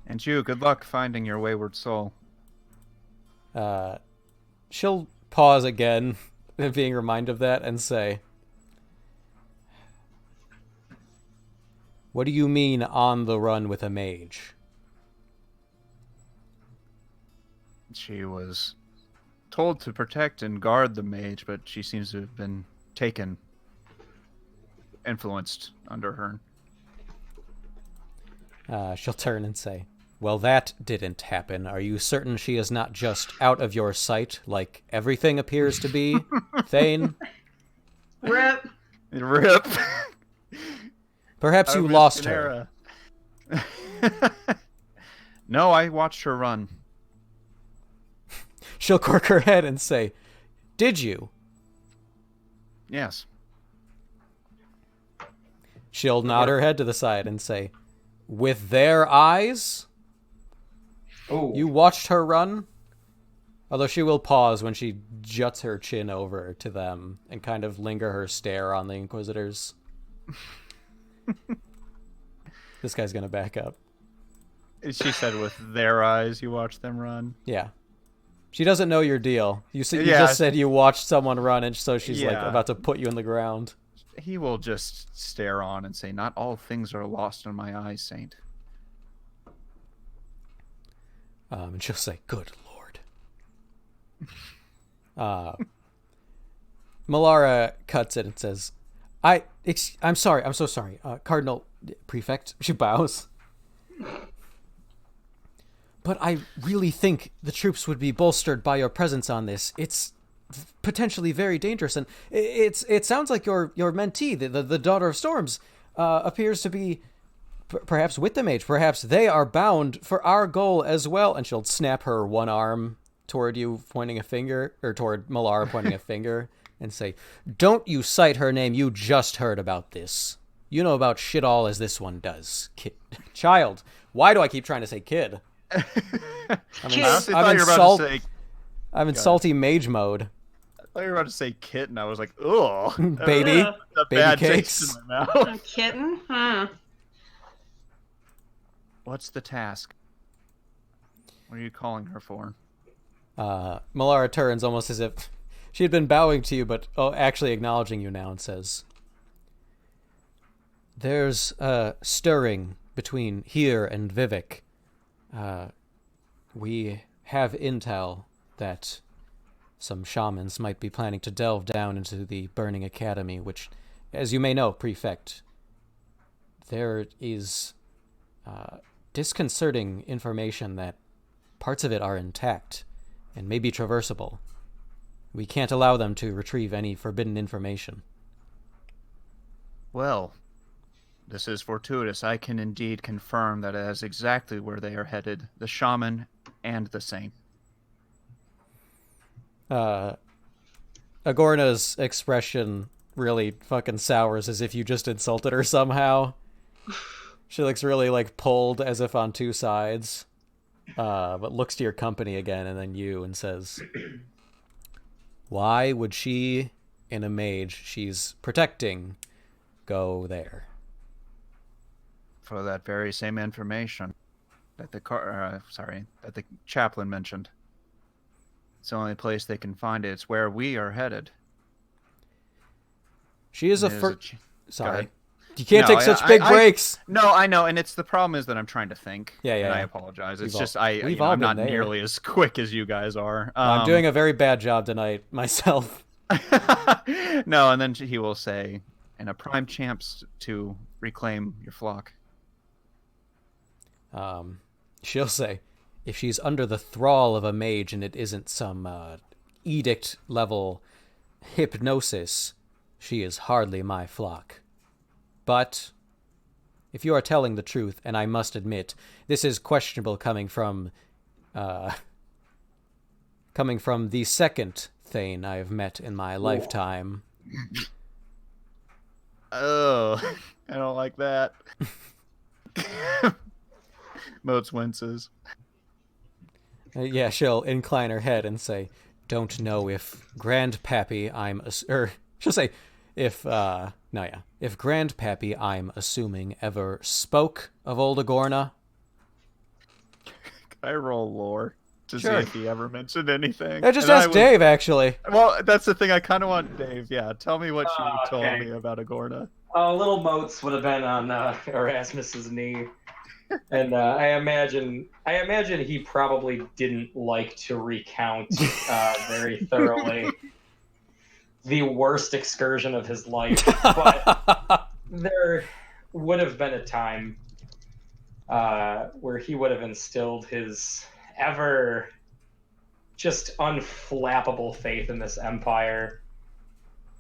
And you, good luck finding your wayward soul. She'll pause again, being reminded of that, and say, "What do you mean on the run with a mage?" She was told to protect and guard the mage, but she seems to have been taken, influenced under her. She'll turn and say, "Well, that didn't happen. Are you certain she is not just out of your sight, like everything appears to be, Thane?" Rip. Rip. Perhaps you Miss lost her. Canera. No, I watched her run. She'll quirk her head and say, "Did you?" Yes. She'll nod her head to the side and say, "With their eyes? Oh, You watched her run?" Although she will pause when she juts her chin over to them and kind of linger her stare on the Inquisitors. This guy's gonna back up. She said with their eyes you watched them run. Yeah. She doesn't know your deal. You Yeah. just said you watched someone run, and so she's like Yeah. about to put you in the ground. He will just stare on and say, Not all things are lost in my eyes, Saint. And she'll say, "Good Lord." Malara cuts it and says, I'm sorry. I'm so sorry. Cardinal Prefect." She bows. "But I really think the troops would be bolstered by your presence on this. It's potentially very dangerous, and it sounds like your mentee, the Daughter of Storms, appears to be perhaps with the mage. Perhaps they are bound for our goal as well." And she'll snap her one arm toward you, pointing a finger, or toward Malara pointing a finger, and say, "Don't you cite her name. You just heard about this. You know about shit all as this one does. Kid. Child. Why do I keep trying to say kid? I honestly I'm thought you were about to say. I'm in salty mage mode. I thought you were about to say kitten. I was like, ugh, Baby. Ugh. a Baby bad cakes. taste in my A mouth. kitten? Huh. What's the task? What are you calling her for? Malara turns almost as if she had been bowing to you, but actually acknowledging you now, and says, "There's a stirring between here and Vivek. We have intel that some shamans might be planning to delve down into the Burning Academy, which, as you may know, Prefect, there is disconcerting information that parts of it are intact and may be traversable. We can't allow them to retrieve any forbidden information." Well, this is fortuitous. I can indeed confirm that is exactly where they are headed. The shaman and the saint. Agorna's expression really fucking sours, as if you just insulted her somehow. She looks really like pulled, as if on two sides, but looks to your company again and then you and says, "Why would she, in a mage she's protecting, go there?" For that very same information that the that the chaplain mentioned. It's the only place they can find it. It's where we are headed. She is a There's first. Go Sorry. ahead. You can't No, take such big breaks. No, I know, and it's the problem is that I'm trying to think. Yeah, And I yeah. apologize. It's We've just all- we've all I'm been not there. nearly as quick as you guys are. I'm doing a very bad job tonight myself. No, and then he will say, "And a prime chance to reclaim your flock." She'll say, "If she's under the thrall of a mage and it isn't some edict level hypnosis, she is hardly my flock. But if you are telling the truth, and I must admit, this is questionable coming from the second Thane I have met in my lifetime." Oh, I don't like that. Moats winces. Yeah, she'll incline her head and say, "Don't know if Grandpappy she'll say, if Grandpappy I'm assuming ever spoke of old Agorna." Can I roll lore to Sure. see if he ever mentioned anything? I just And asked Dave, actually. Well, that's the thing. I kind of want Dave. Yeah, tell me what you told Okay. me about Agorna. Little Moats would have been on Erasmus's knee, and I imagine he probably didn't like to recount very thoroughly the worst excursion of his life. But there would have been a time where he would have instilled his ever just unflappable faith in this empire.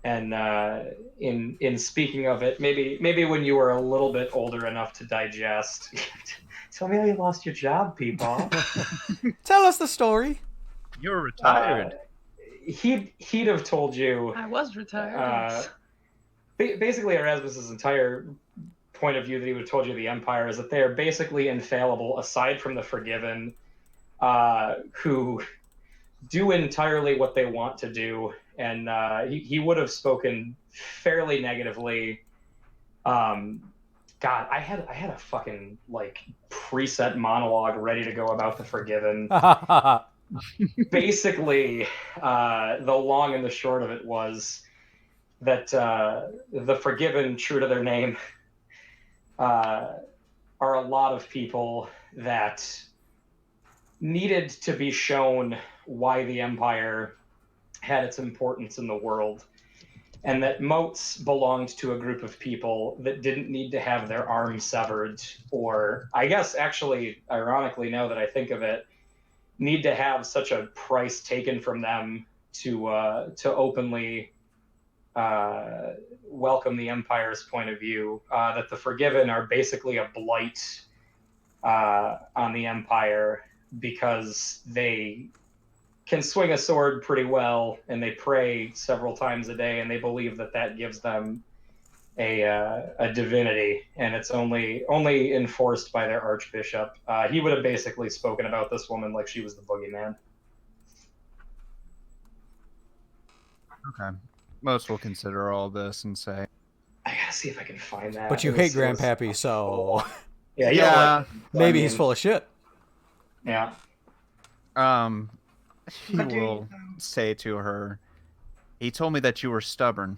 And in speaking of it, maybe when you were a little bit older enough to digest. Tell me how you lost your job, people. Tell us the story. You're retired. He'd have told you. I was retired. Yes. Basically, Erasmus's entire point of view that he would have told you the Empire is that they are basically infallible, aside from the Forgiven, who do entirely what they want to do. And he would have spoken fairly negatively. God, I had a fucking preset monologue ready to go about the Forgiven. Basically, the long and the short of it was that the Forgiven, true to their name, are a lot of people that needed to be shown why the Empire had its importance in the world, and that Moats belonged to a group of people that didn't need to have their arms severed, or I guess actually, ironically, now that I think of it, need to have such a price taken from them to openly welcome the Empire's point of view, that the Forgiven are basically a blight on the Empire because they can swing a sword pretty well, and they pray several times a day, and they believe that that gives them a divinity, and it's only enforced by their archbishop. He would have basically spoken about this woman like she was the boogeyman. Okay. Most will consider all this and say, I gotta see if I can find that. But you hate Grandpappy, so yeah, you don't like him, so maybe I he's mean, full of shit. Yeah. He will say to her, he told me that you were stubborn,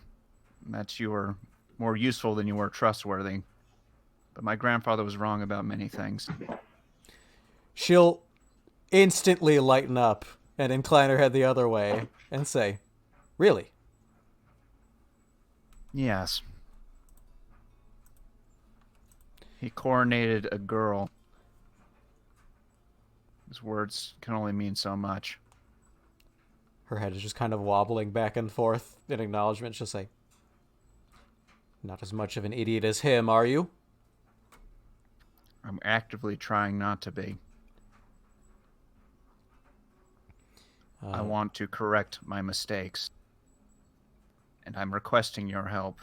that you were more useful than you were trustworthy. But my grandfather was wrong about many things. She'll instantly lighten up and incline her head the other way and say, "Really?" Yes. He coronated a girl. His words can only mean so much. Her head is just kind of wobbling back and forth in acknowledgement. She'll say, "Not as much of an idiot as him, are you?" I'm actively trying not to be. I want to correct my mistakes. And I'm requesting your help.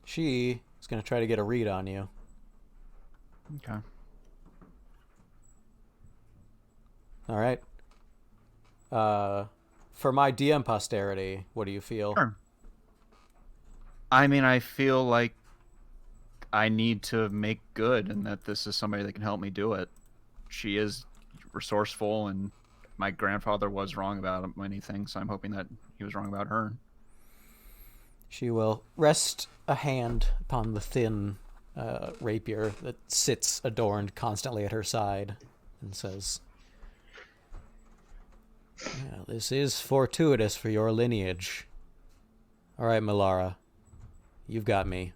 She is going to try to get a read on you. Okay. All right. For my DM posterity, what do you feel? Sure. I mean, I feel like I need to make good and that this is somebody that can help me do it. She is resourceful, and my grandfather was wrong about many things, so I'm hoping that he was wrong about her. She will rest a hand upon the thin rapier that sits adorned constantly at her side and says, "Yeah, this is fortuitous for your lineage. All right, Melara, you've got me."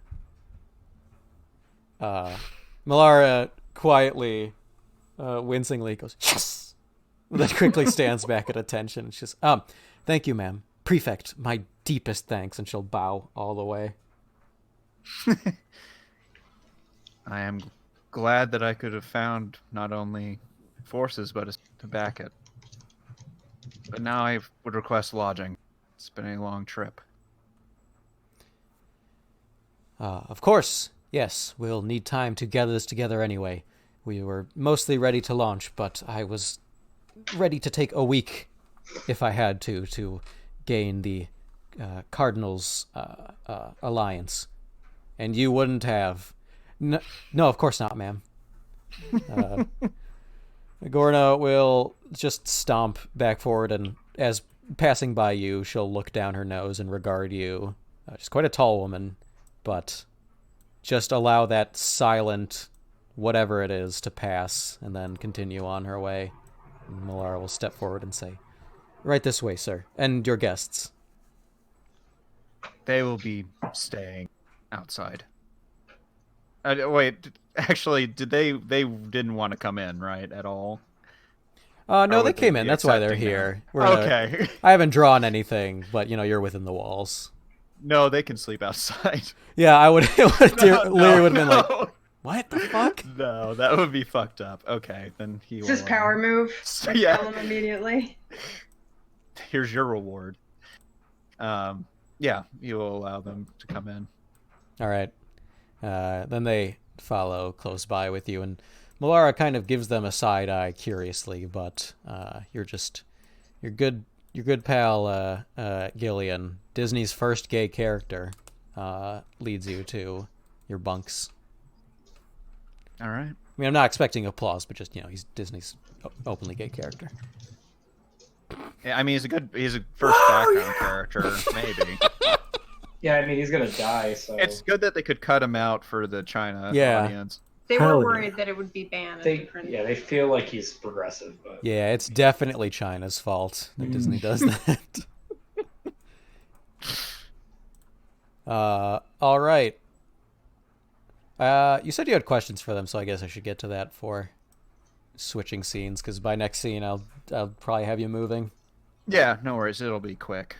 Melara quietly, wincingly goes, "Yes!" Then quickly stands back at attention. She's "Thank you, ma'am. Prefect, my deepest thanks," and she'll bow all the way. I am glad that I could have found not only forces, but to back it. But now I would request lodging. It's been a long trip. Of course, yes, we'll need time to gather this together anyway. We were mostly ready to launch, but I was ready to take a week, if I had to gain the Cardinals' alliance. And you wouldn't have. No, of course not, ma'am. Gorna will just stomp back forward, and as passing by you, she'll look down her nose and regard you. She's quite a tall woman, but just allow that silent whatever it is to pass and then continue on her way. And Melara will step forward and say, "Right this way, sir, and your guests." They will be staying outside. Wait, actually, they didn't want to come in, right, at all? No, Or they would came be in. That's why they're accepting now? here. Okay. I haven't drawn anything, but you're within the walls. No, they can sleep outside. Yeah, I would. Leary would have been like, No. "What the fuck?" No, that would be fucked up. Okay, then he Is will. this power move? Like, Yeah. tell him immediately. Here's your reward. Yeah, you will allow them to come in. All right. Then they follow close by with you, and Melara kind of gives them a side eye curiously, but your good pal Gillian, Disney's first gay character, leads you to your bunks. All right. I mean, I'm not expecting applause, but just he's Disney's openly gay character. Yeah, I mean, he's a first background character, maybe. Yeah, I mean, he's gonna die, so It's good that they could cut him out for the China Yeah. audience. They Hell were yeah. worried that it would be banned. they feel like he's progressive, but Yeah, it's definitely China's fault that Disney does that. All right. You said you had questions for them, so I guess I should get to that for switching scenes, because by next scene I'll probably have you moving. Yeah, no worries. It'll be quick.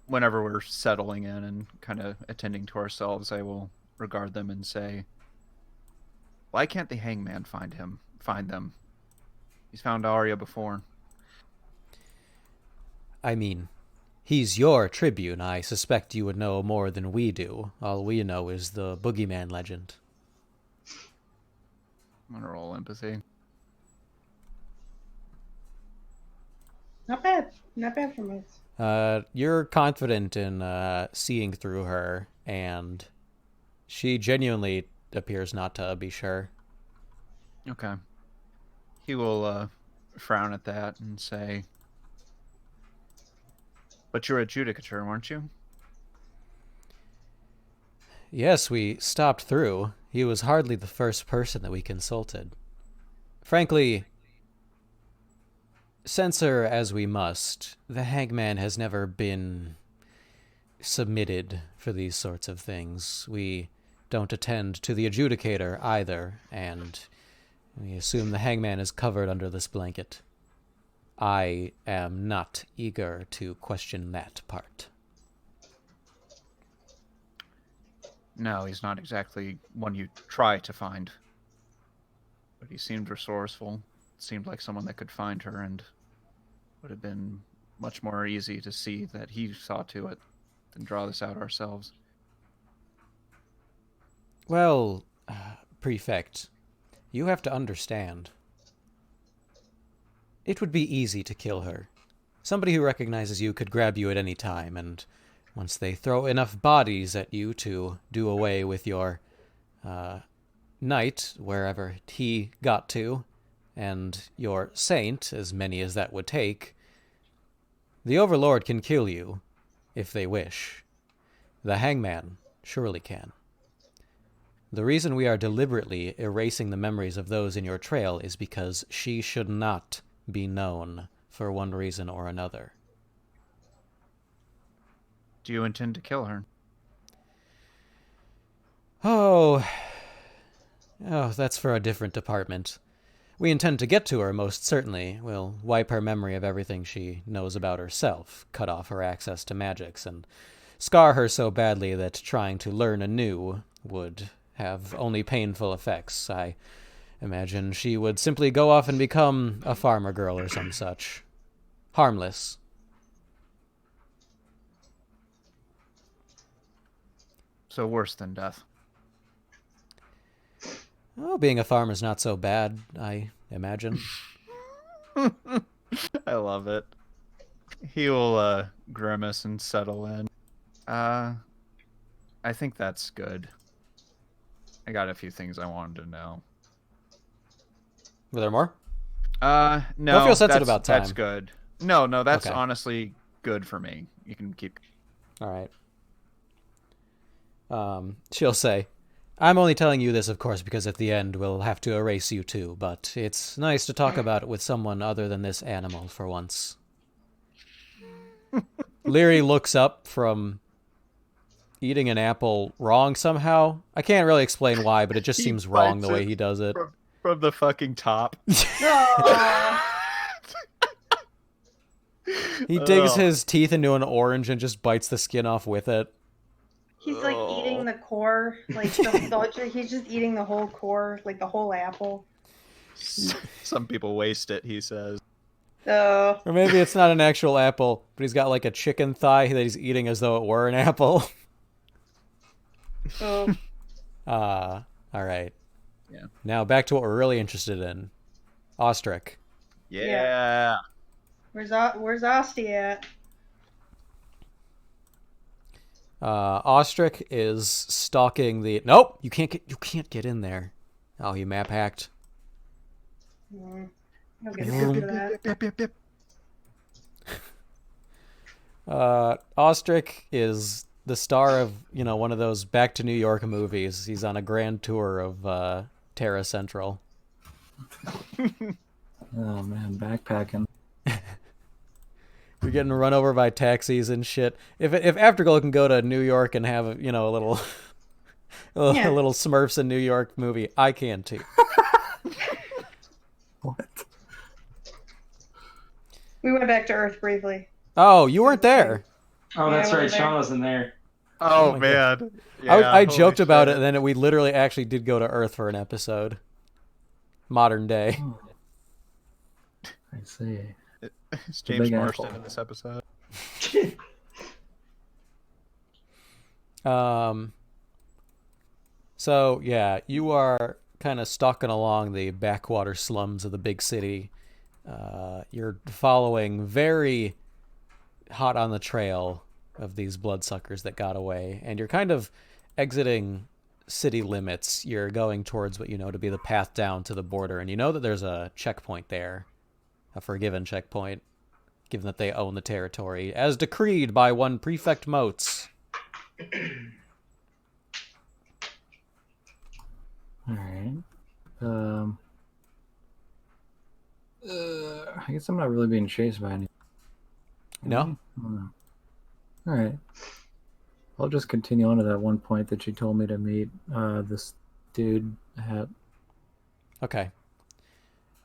Whenever we're settling in and kind of attending to ourselves, I will regard them and say, Why can't the hangman find them? He's found Arya before. I mean, he's your tribune. I suspect you would know more than we do. All we know is the boogeyman legend. I'm gonna roll empathy. Not bad. Not bad for most. You're confident in seeing through her, and she genuinely appears not to be sure. Okay. He will frown at that and say, "But you're a judicature, weren't you?" Yes, we stopped through. He was hardly the first person that we consulted. Frankly, censor as we must, the hangman has never been submitted for these sorts of things. We don't attend to the adjudicator either, and we assume the hangman is covered under this blanket. I am not eager to question that part. No, he's not exactly one you try to find. But he seemed resourceful. Seemed like someone that could find her, and would have been much more easy to see that he saw to it than draw this out ourselves. Well, Prefect, you have to understand. It would be easy to kill her. Somebody who recognizes you could grab you at any time, and once they throw enough bodies at you to do away with your knight, wherever he got to, and your saint, as many as that would take, the Overlord can kill you, if they wish. The hangman surely can. The reason we are deliberately erasing the memories of those in your trail is because she should not be known for one reason or another. Do you intend to kill her? Oh, that's for a different department. We intend to get to her, most certainly. We'll wipe her memory of everything she knows about herself, cut off her access to magics, and scar her so badly that trying to learn anew would have only painful effects. I imagine she would simply go off and become a farmer girl or some such. Harmless. So worse than death. Oh, being a farmer's not so bad, I imagine. I love it. He will grimace and settle in. I think that's good. I got a few things I wanted to know. Were there more? No. Don't feel sensitive about time. That's good. No, that's Okay. honestly good for me. You can keep. All right. She'll say, I'm only telling you this, of course, because at the end we'll have to erase you too, but it's nice to talk about it with someone other than this animal for once. Leary looks up from eating an apple wrong somehow. I can't really explain why, but it just He seems wrong the bites way it he does it. From the fucking top. He digs his teeth into an orange and just bites the skin off with it. He's like eating the core, like he's just eating the whole core, like the whole apple. Some people waste it, he says. Oh, Or maybe it's not an actual apple, but he's got like a chicken thigh that he's eating as though it were an apple. oh. All right. Yeah. Now back to what we're really interested in. Ostrich. Yeah. Where's Osti at? Ostrich is stalking the. Nope, you can't get in there. Oh, you map hacked. I'll get a that. Ostrich is the star of one of those Back to New York movies. He's on a grand tour of Terra Central. Oh man, backpacking. You're getting run over by taxis and shit. If Afterglow can go to New York and have a little a little Smurfs in New York movie, I can too. What? We went back to Earth briefly. Oh, you weren't there. Oh, Yeah, that's I right. wasn't there. Sean wasn't there. Oh, my man. I Yeah, joked holy about it, shit. and then we literally actually did go to Earth for an episode. Modern day. Oh, I see. Is The James Big Marston Apple. in this episode? So yeah, you are kind of stalking along the backwater slums of the big city. You're following very hot on the trail of these bloodsuckers that got away, and you're kind of exiting city limits. You're going towards what you know to be the path down to the border, and you know that there's a checkpoint there, a forgiven checkpoint, given that they own the territory, as decreed by one Prefect Motes. All right. I guess I'm not really being chased by anything. No? All right. I'll just continue on to that one point that you told me to meet this dude at. Okay.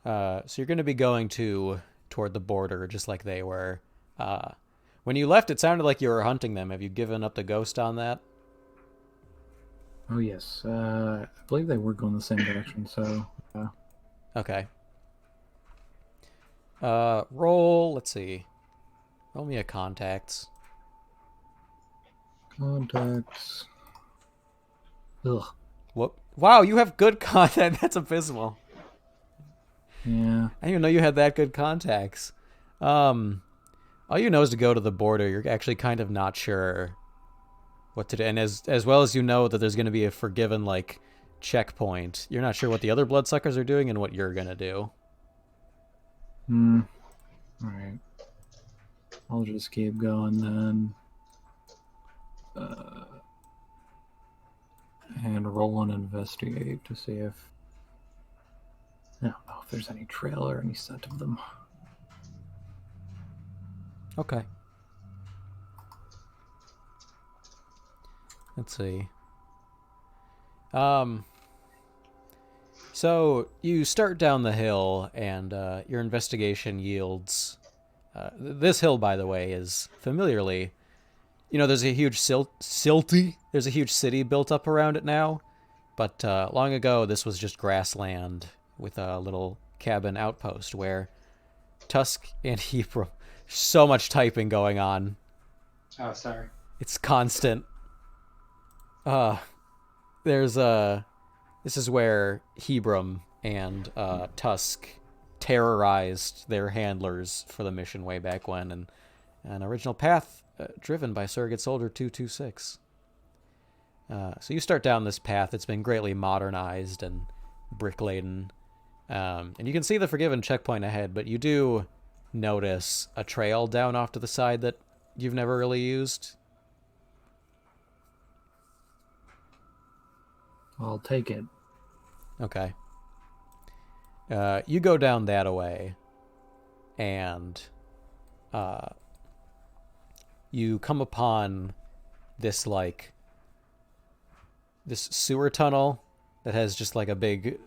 So you're going to be going toward the border, just like they were. When you left, it sounded like you were hunting them. Have you given up the ghost on that? Oh yes, I believe they were going the same direction. So Okay. Roll. Let's see. Roll me a contacts. contacts. Ugh. Whoop! Wow, you have good contact. That's abysmal. Yeah. I didn't even know you had that good contacts. All you know is to go to the border. You're actually kind of not sure what to do, and as well as you know that there's going to be a forgiven like checkpoint, you're not sure what the other bloodsuckers are doing and what you're gonna do. All right. I'll just keep going then. And roll and investigate to see if. I don't know if there's any trail or any scent of them. Okay. Let's see. So you start down the hill, and your investigation yields. This hill, by the way, is familiarly. There's a huge silty. There's a huge city built up around it now, but long ago this was just grassland with a little cabin outpost where Tusk and Hebron. So much typing going on. Oh, sorry. It's constant. There's This is where Hebron and Tusk terrorized their handlers for the mission way back when, and an original path driven by Surrogate Soldier 226. So you start down this path. It's been greatly modernized and brick-laden. And you can see the Forgiven checkpoint ahead, but you do notice a trail down off to the side that you've never really used. I'll take it. Okay. You go down that away, and you come upon this sewer tunnel that has just like a big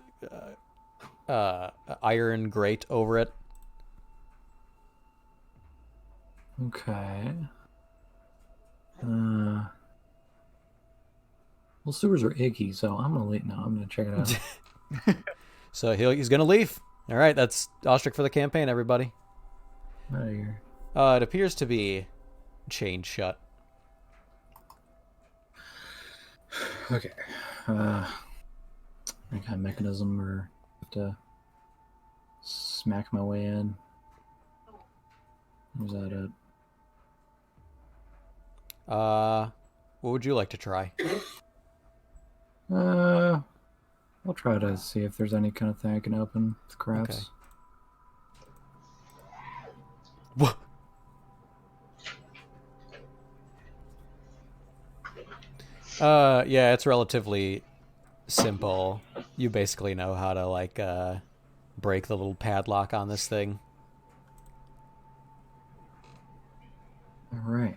iron grate over it. Okay. Well, sewers are icky, so I'm gonna leave. No, I'm gonna check it out. So he's gonna leave. All right, that's Ostrich for the campaign, everybody. Out of here. It appears to be chained shut. Okay. Any kind of mechanism or have to smack my way in? Or is that it? What would you like to try? I'll try to see if there's any kind of thing I can open with crafts. Okay. What? Yeah, it's relatively simple. You basically know how to break the little padlock on this thing. All right.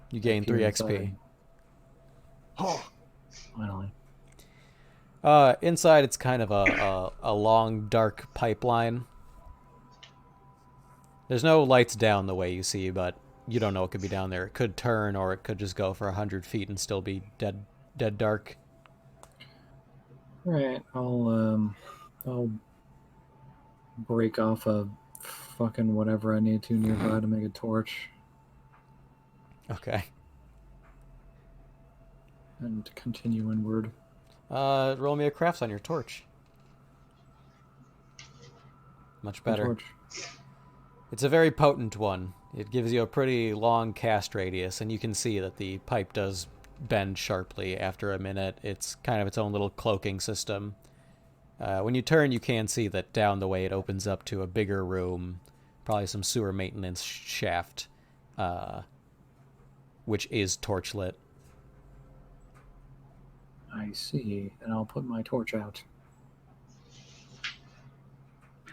You gain 3 XP. Finally. Inside, it's kind of a long, dark pipeline. There's no lights down the way you see, but you don't know what could be down there. It could turn, or it could just go for 100 feet and still be dead dark. All right, I'll break off a fucking whatever I need to nearby to make a torch Okay. and continue inward. Roll me a crafts on your torch. Much better. Torch. It's a very potent one. It gives you a pretty long cast radius, and you can see that the pipe does bend sharply after a minute. It's kind of its own little cloaking system. When you turn, you can see that down the way it opens up to a bigger room, probably some sewer maintenance shaft, which is torchlit. I see, and I'll put my torch out.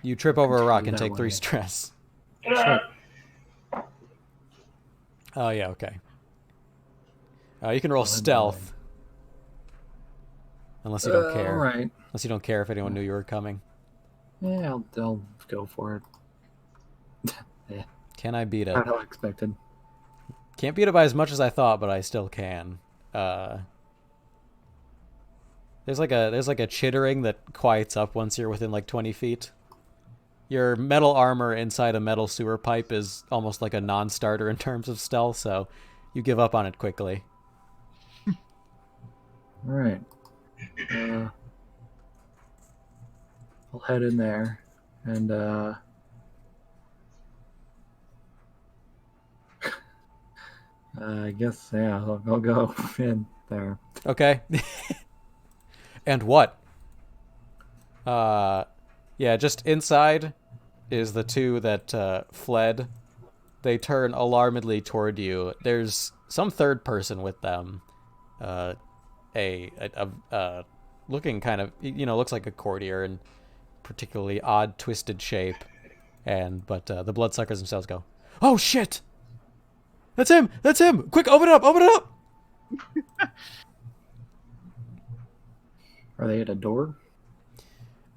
You trip over a rock and Continue take that 3 way. stress. Shit. Oh, yeah, okay. You can roll I'll head that stealth. Unless you don't care. All right. Unless you don't care if anyone knew you were coming. Yeah, I'll go for it. Can I beat it? Not how I expected. Can't beat it by as much as I thought, but I still can. There's like a chittering that quiets up once you're within like 20 feet. Your metal armor inside a metal sewer pipe is almost like a non-starter in terms of stealth, so you give up on it quickly. All right. I'll head in there, and I guess I'll go in there. Okay. And what? Yeah, just inside is the 2 that fled. They turn alarmedly toward you. There's some third person with them. Looking kind of, looks like a courtier in particularly odd, twisted shape. But the bloodsuckers themselves go, "Oh shit! That's him! That's him! Quick, open it up! Open it up!" Are they at a door?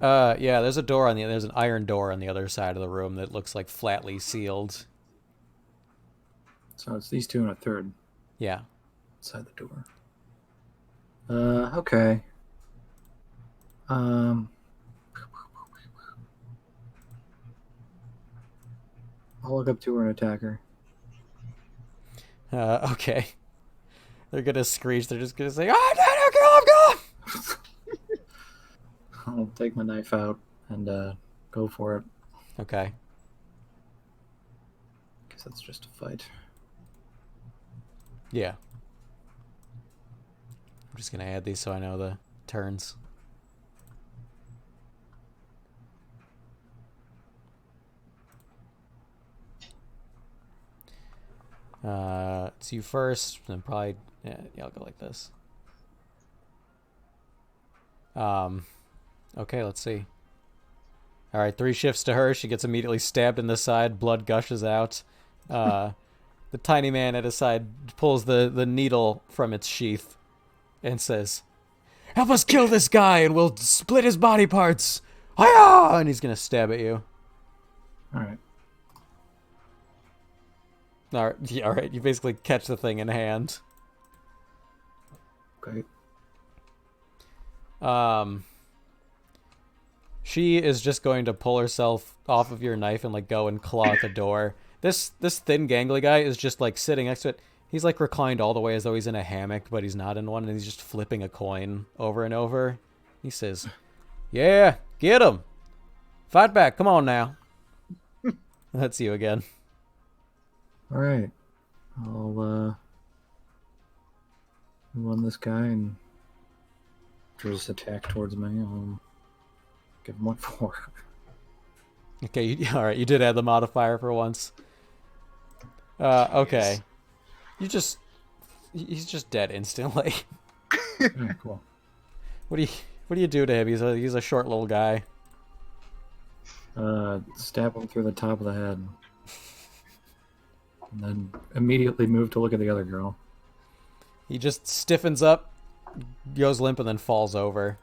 Yeah, there's an iron door on the other side of the room that looks like flatly sealed. So it's these 2 and a third Yeah. outside the door. Okay. I'll look up to her and attack her. Okay. They're gonna screech. They're just gonna say, "Oh, no, kill him, I'll take my knife out and go for it. Okay. Guess that's just a fight. Yeah. I'm just gonna add these so I know the turns. It's you first, then probably yeah, I'll go like this. Okay, let's see. Alright, 3 shifts to her. She gets immediately stabbed in the side. Blood gushes out. The tiny man at his side pulls the needle from its sheath and says, "Help us kill this guy and we'll split his body parts. Hiya!" And he's going to stab at you. Alright. Alright, you basically catch the thing in hand. Okay. She is just going to pull herself off of your knife and like go and claw at the door. This thin gangly guy is just like sitting next to it. He's like reclined all the way as though he's in a hammock, but he's not in one, and he's just flipping a coin over and over. He says, "Yeah, get him. Fight back. Come on now." That's you again. Alright. I'll move on this guy and just attack towards me. I'll give him 1-4. Okay, alright, you did add the modifier for once. Okay. He's just dead instantly. Alright, cool. What do you do to him? He's a short little guy. Stab him through the top of the head. And then immediately move to look at the other girl. He just stiffens up, goes limp, and then falls over.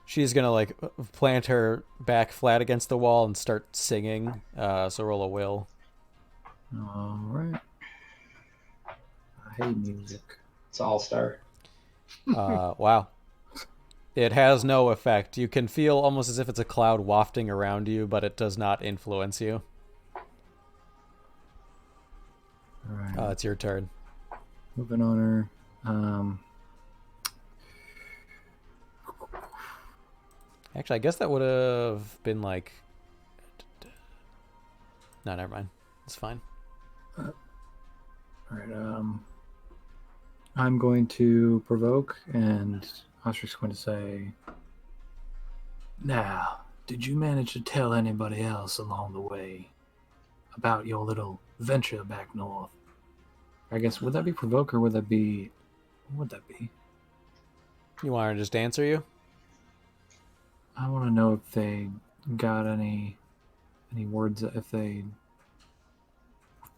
She's gonna like plant her back flat against the wall and start singing. So roll a will. All right. I hate music. It's all-star. Wow. It has no effect. You can feel almost as if it's a cloud wafting around you, but it does not influence you. All right. It's your turn. Moving on her. Actually, I guess that would have been like... No, never mind. It's fine. All right. I'm going to provoke, and Ostric's going to say, "Now, did you manage to tell anybody else along the way about your little venture back north?" I guess, would that be provoke, or would that be... What would that be? You want her to just answer you? I want to know if they got any words, if they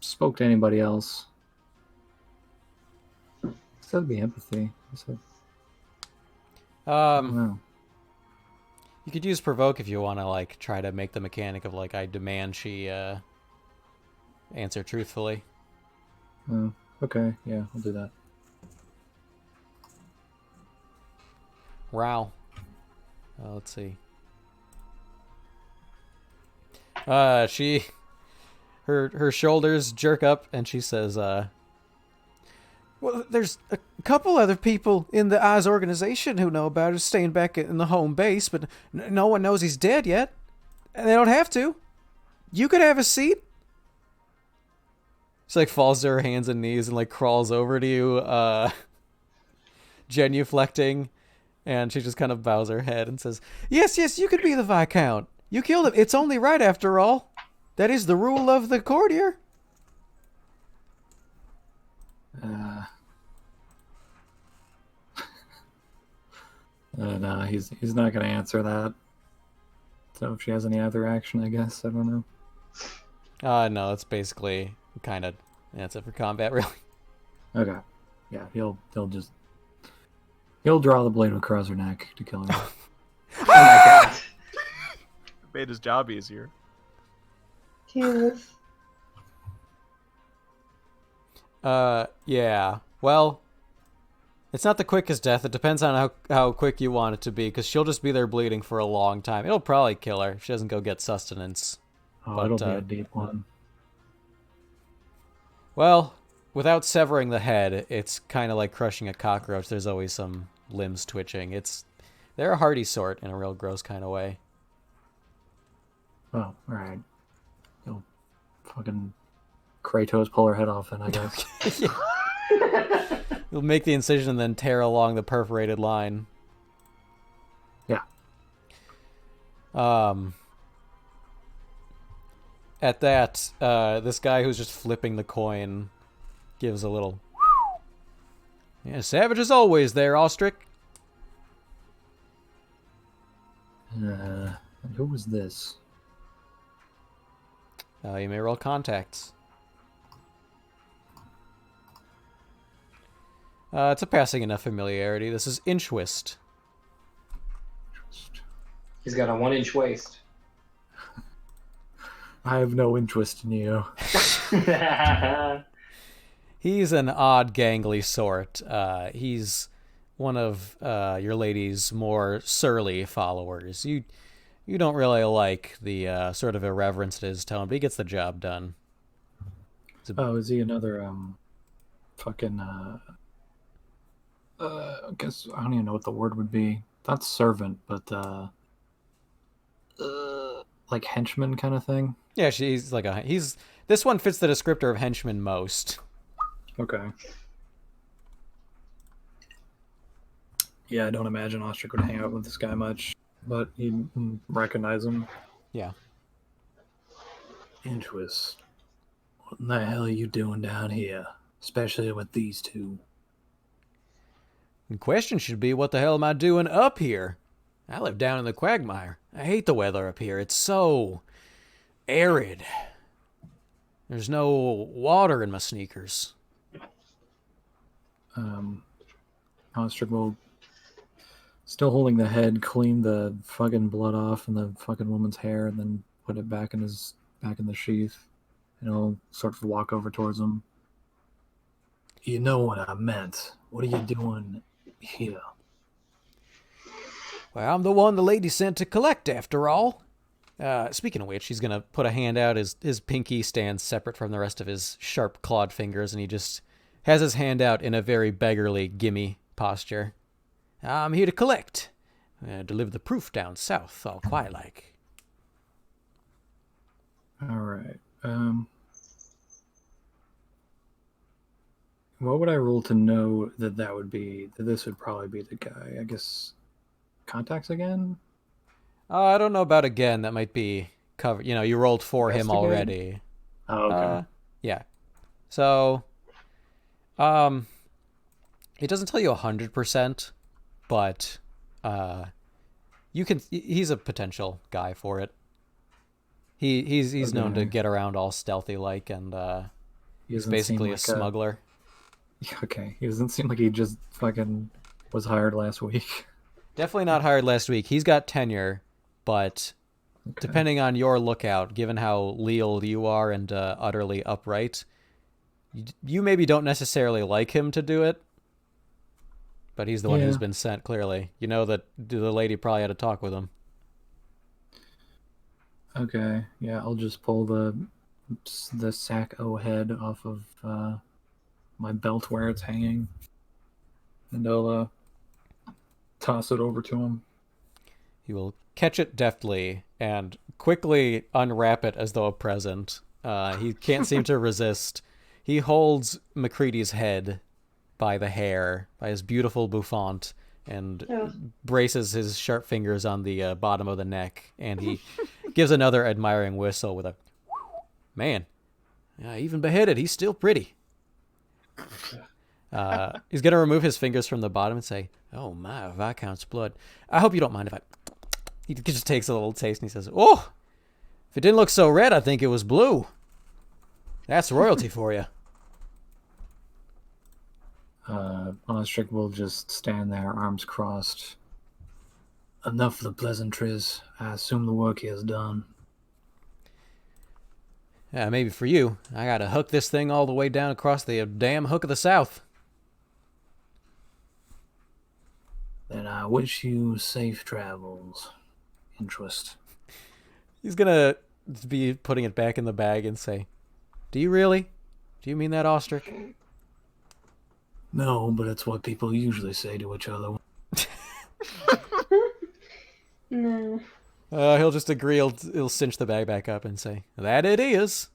spoke to anybody else. So that'd be empathy. I don't know. You could use provoke if you want to like try to make the mechanic of like I demand she answer truthfully. Okay, yeah, I'll do that. Wow. Let's see. Her shoulders jerk up and she says, well, there's a couple other people in the Oz organization who know about it, staying back in the home base, but no one knows he's dead yet. And they don't have to. You could have a seat. She like falls to her hands and knees and like crawls over to you, genuflecting, and she just kind of bows her head and says, yes, you could be the Viscount. You killed him. It's only right after all. That is the rule of the courtier. No, he's not going to answer that. So if she has any other action, I guess, I don't know. No, it's basically kind of that's it for combat, really. Okay, yeah, he'll draw the blade across her neck to kill her. Oh my god. Made his job easier. Jesus. Yeah. Well, it's not the quickest death. It depends on how quick you want it to be, because she'll just be there bleeding for a long time. It'll probably kill her if she doesn't go get sustenance. Oh, But, it'll be a deep one. Well, without severing the head, it's kind of like crushing a cockroach. There's always some limbs twitching. They're a hardy sort in a real gross kind of way. Oh, all right. You'll fucking Kratos pull her head off, then I guess. You'll make the incision and then tear along the perforated line. Yeah. At that, this guy who's just flipping the coin gives a little... Yeah, savage as always there, Ostrich. And who was this? You may roll contacts. It's a passing enough familiarity. This is Inchwist. He's got a 1-inch waist. I have no interest in you. He's an odd, gangly sort. He's one of your lady's more surly followers. You don't really like the sort of irreverence to his tone, but he gets the job done. Oh, is he another fucking I guess I don't even know what the word would be. Not servant, but like henchman kind of thing? Yeah, she's like this one fits the descriptor of henchman most. Okay. Yeah, I don't imagine Ostrich would hang out with this guy much, but he'd recognize him. Yeah. Interest. What in the hell are you doing down here? Especially with these two. The question should be, what the hell am I doing up here? I live down in the quagmire. I hate the weather up here. It's so arid. There's no water in my sneakers. Ostrich will, still holding the head, clean the fucking blood off and the fucking woman's hair, and then put it back in the sheath. And he'll sort of walk over towards him. You know what I meant. What are you doing here? Well, I'm the one the lady sent to collect, after all. Speaking of which, he's going to put a hand out. His pinky stands separate from the rest of his sharp clawed fingers, and he just has his hand out in a very beggarly, gimme posture. I'm here to collect. Deliver the proof down south, all quiet like. All right. What would I roll to know that this would probably be the guy? I guess contacts again? I don't know about again. That might be covered. You rolled for him Investigate? already. Oh, okay. Yeah. So, it doesn't tell you 100%, but he's a potential guy for it. He's known to get around all stealthy like, and he's basically a smuggler. Okay, he doesn't seem like he just fucking was hired last week. Definitely not hired last week. He's got tenure, but depending on your lookout, given how leal you are and utterly upright, you maybe don't necessarily like him to do it, but he's the one who's been sent, clearly. You know that the lady probably had a talk with him. Okay, yeah, I'll just pull the sack O head off of my belt where it's hanging, and I'll toss it over to him. He will catch it deftly and quickly unwrap it as though a present. He can't seem to resist. He holds McCready's head by the hair, by his beautiful bouffant, and braces his sharp fingers on the bottom of the neck, and he gives another admiring whistle with a, man, even beheaded, he's still pretty. He's going to remove his fingers from the bottom and say, oh my, Viscount's blood. I hope you don't mind if I... He just takes a little taste and he says, oh, if it didn't look so red, I'd think it was blue. That's royalty for you. Ostrich will just stand there, arms crossed. Enough of the pleasantries. I assume the work he has done. Yeah, maybe for you. I gotta hook this thing all the way down across the damn hook of the south. Then I wish you safe travels. Interest. He's gonna be putting it back in the bag and say, do you really? Do you mean that, Ostrich? No, but it's what people usually say to each other. No. He'll just agree. He'll cinch the bag back up and say, that it is.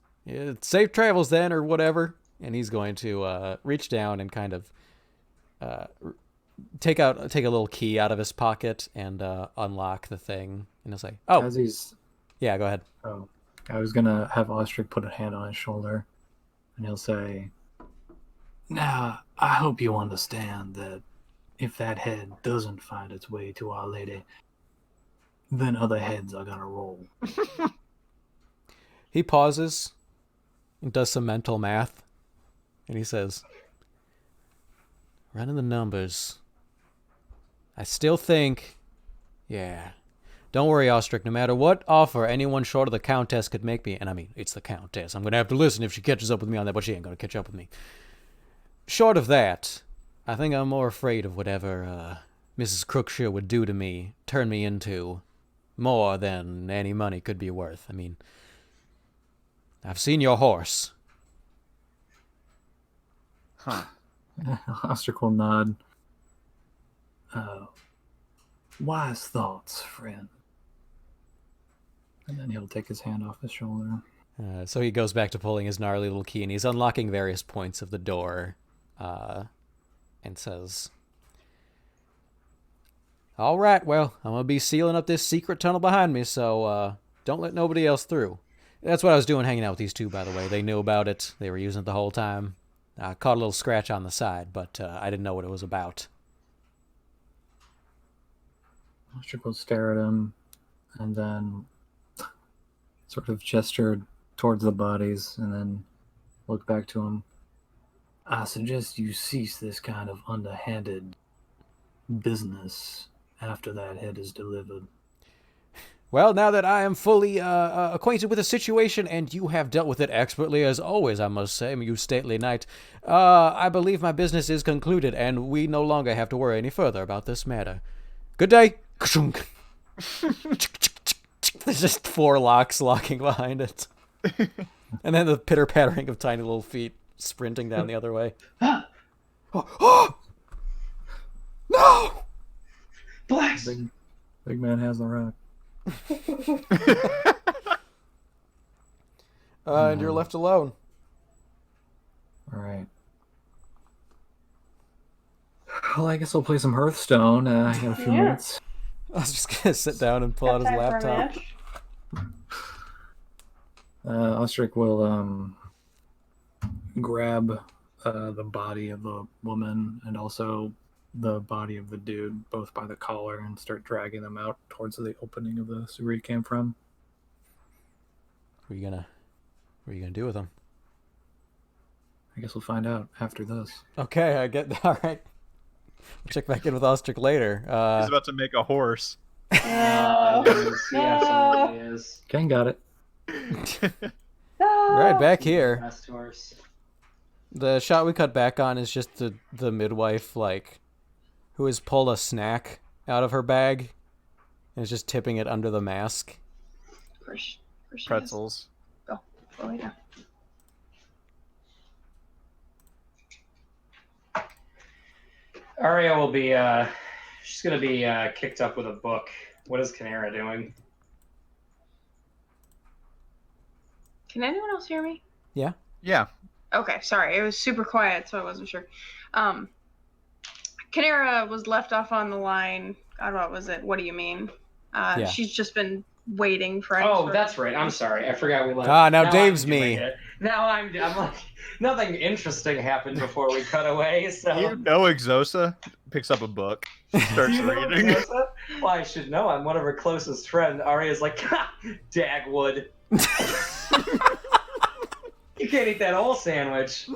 Safe travels then, or whatever. And he's going to reach down and kind of take a little key out of his pocket and unlock the thing. And he'll say, oh. As he's... Yeah, go ahead. Oh, I was going to have Ostrich put a hand on his shoulder. And he'll say, now, I hope you understand that if that head doesn't find its way to Our Lady, then other heads are gonna roll. He pauses and does some mental math, and he says, running the numbers, I still think, yeah. Don't worry, Ostrich, no matter what offer anyone short of the Countess could make me, and I mean, it's the Countess, I'm gonna have to listen if she catches up with me on that, but she ain't gonna catch up with me. Short of that, I think I'm more afraid of whatever Mrs. Crookshire would do to me, turn me into, more than any money could be worth. I mean, I've seen your horse. Huh. Ostrich will nod. Wise thoughts, friend. And then he'll take his hand off his shoulder. So he goes back to pulling his gnarly little key, and he's unlocking various points of the door, and says, all right, well, I'm going to be sealing up this secret tunnel behind me, so don't let nobody else through. That's what I was doing hanging out with these two, by the way. They knew about it. They were using it the whole time. I caught a little scratch on the side, but I didn't know what it was about. Ostrich will stare at him and then sort of gesture towards the bodies and then look back to him. I suggest you cease this kind of underhanded business after that head is delivered. Well, now that I am fully acquainted with the situation, and you have dealt with it expertly as always, I must say, you stately knight, I believe my business is concluded, and we no longer have to worry any further about this matter. Good day. There's just 4 locks locking behind it. And then the pitter-pattering of tiny little feet sprinting down the other way. Oh! No! Blast! Big man has the rock. And you're left alone. All right. Well, I guess I'll play some Hearthstone. I got a few minutes. I was just gonna sit down and pull out his laptop. Ostrich will grab the body of the woman and also the body of the dude, both by the collar, and start dragging them out towards the opening of the sewer he came from. What are you gonna do with them? I guess we'll find out after this. Okay, I get. All right. We'll check back in with Ostrich later. He's about to make a horse. No. He absolutely is. Ken got it. Right back here. Best horse. The shot we cut back on is just the midwife, like, who has pulled a snack out of her bag and is just tipping it under the mask. Of course she Pretzels. is. Go lay down. Arya will be, she's going to be kicked up with a book. What is Canara doing? Can anyone else hear me? Yeah. Yeah. Okay, sorry. It was super quiet, so I wasn't sure. Canara was left off on the line. God, what was it? What do you mean? Yeah. She's just been waiting for. Oh, that's right. I'm sorry. I forgot we left. Now Dave's I'm me. doing it. Now I'm like, nothing interesting happened before we cut away, so. You know Exosa picks up a book, starts You know reading. Exosa? Well, I should know. I'm one of her closest friends. Arya's like, ha! Dagwood. You can't eat that whole sandwich.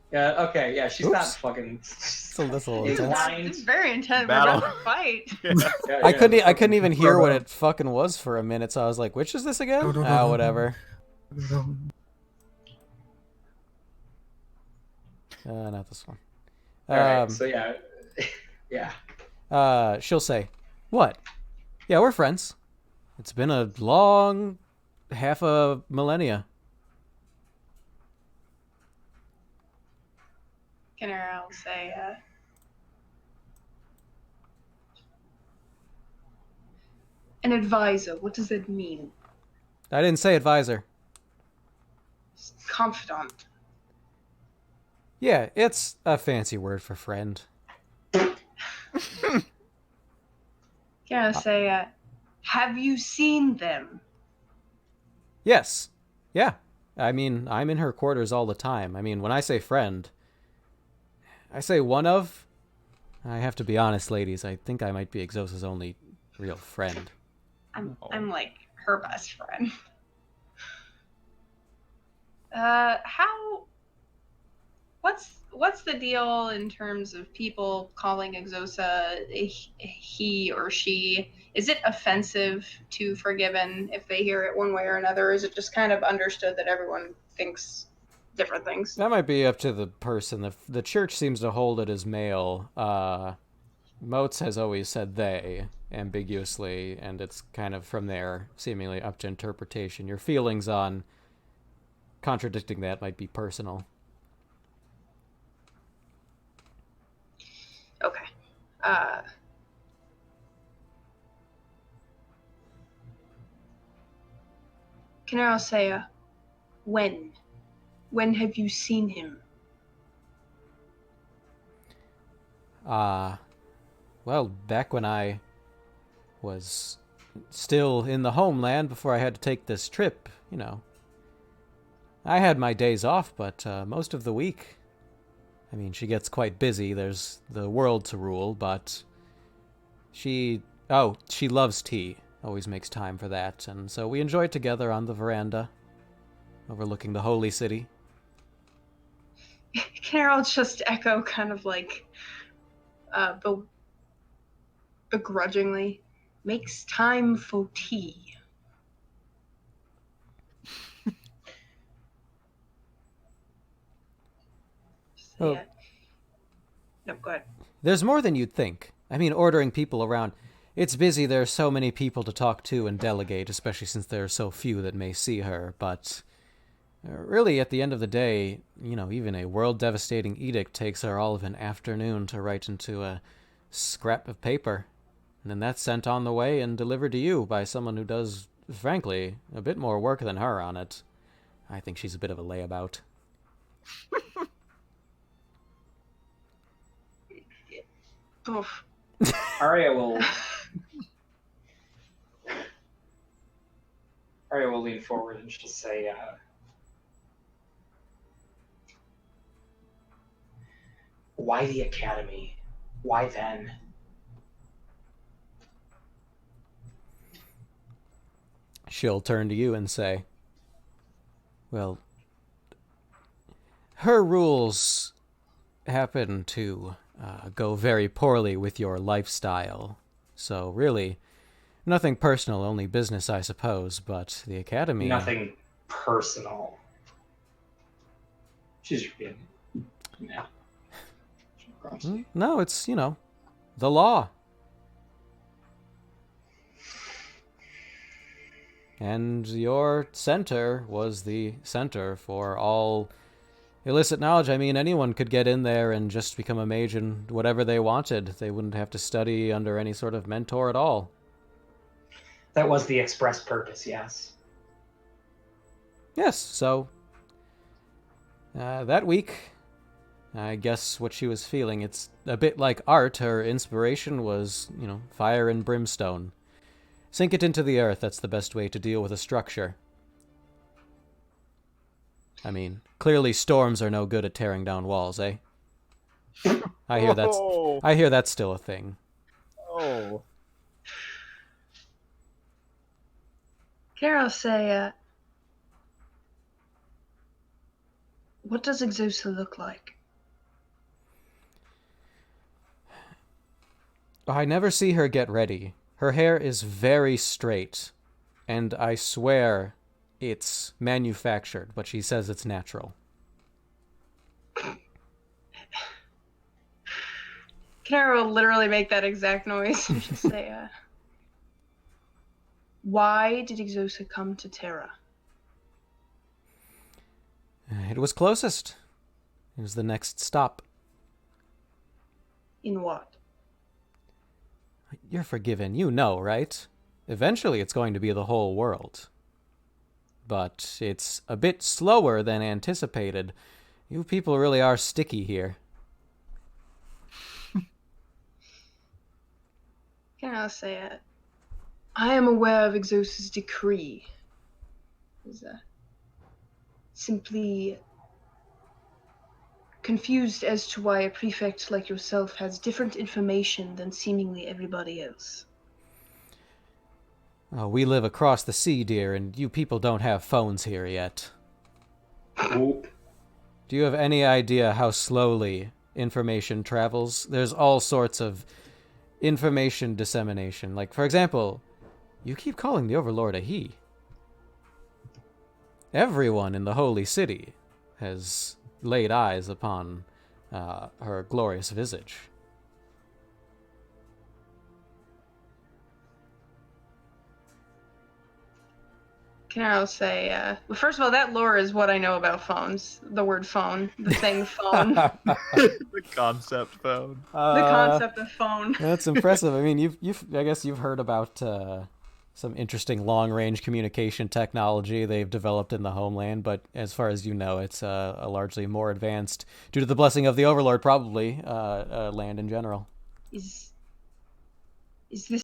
Yeah, okay, yeah, she's not Oops. fucking. That's a little It's intense. not- It's very intense. We're Battle. about to fight. Yeah, I yeah. couldn't even hear what it fucking was for a minute, so I was like, which is this again? Whatever. Not this one. Alright, so yeah. Yeah. She'll say, what? Yeah, we're friends. It's been a long half a millennia. Canara will say, an advisor. What does that mean? I didn't say advisor. Confidant. Yeah, it's a fancy word for friend. Canara will say, have you seen them? Yes. Yeah. I mean, I'm in her quarters all the time. I mean, when I say friend, I say one of. I have to be honest, ladies. I think I might be Exosa's only real friend. I'm like her best friend. What's the deal in terms of people calling Exosa he or she? Is it offensive to Forgiven if they hear it one way or another? Or is it just kind of understood that everyone thinks different things? That might be up to the person. The church seems to hold it as male. Moats has always said they ambiguously, and it's kind of from there seemingly up to interpretation. Your feelings on contradicting that might be personal. Okay. Canaro say, when? When have you seen him? Well, back when I was still in the homeland before I had to take this trip, you know. I had my days off, but most of the week, I mean, she gets quite busy. There's the world to rule, but she loves tea. Always makes time for that. And so we enjoy it together on the veranda, overlooking the holy city. Canaro just echo kind of like begrudgingly, makes time for tea. Oh. Yeah. No, go ahead. There's more than you'd think. I mean, ordering people around. It's busy, there are so many people to talk to and delegate, especially since there are so few that may see her, but really, at the end of the day, even a world-devastating edict takes her all of an afternoon to write into a scrap of paper, and then that's sent on the way and delivered to you by someone who does, frankly, a bit more work than her on it. I think she's a bit of a layabout. Oof. Arya will lean forward and she'll say, "Why the academy? Why then?" She'll turn to you and say, well, her rules happen to go very poorly with your lifestyle. So really, nothing personal, only business, I suppose, but the academy... Nothing personal. She's being... Yeah. No, it's, the law. And your center was the center for all illicit knowledge. I mean, anyone could get in there and just become a mage in whatever they wanted. They wouldn't have to study under any sort of mentor at all. That was the express purpose, yes. Yes, so that week, I guess what she was feeling, it's a bit like art. Her inspiration was, fire and brimstone. Sink it into the earth, that's the best way to deal with a structure. I mean, clearly storms are no good at tearing down walls, eh? I hear that's still a thing. Oh. Carol say, what does Exosa look like? I never see her get ready. Her hair is very straight, and I swear it's manufactured, but she says it's natural. Carol will literally make that exact noise and she'll say, why did Exosa come to Terra? It was closest. It was the next stop. In what? You're forgiven, right? Eventually it's going to be the whole world. But it's a bit slower than anticipated. You people really are sticky here. Can I say it? I am aware of Exosa's decree. Is simply confused as to why a prefect like yourself has different information than seemingly everybody else. Oh, we live across the sea, dear, and you people don't have phones here yet. Oop. Do you have any idea how slowly information travels? There's all sorts of information dissemination. Like, for example, you keep calling the Overlord a he. Everyone in the Holy City has laid eyes upon her glorious visage. Can I say, well, first of all, that lore is what I know about phones. The word phone, the thing phone. The concept phone. The concept of phone. That's impressive. I mean, I guess you've heard about some interesting long-range communication technology they've developed in the homeland, but as far as you know, it's a largely more advanced, due to the blessing of the Overlord, probably, land in general. Is this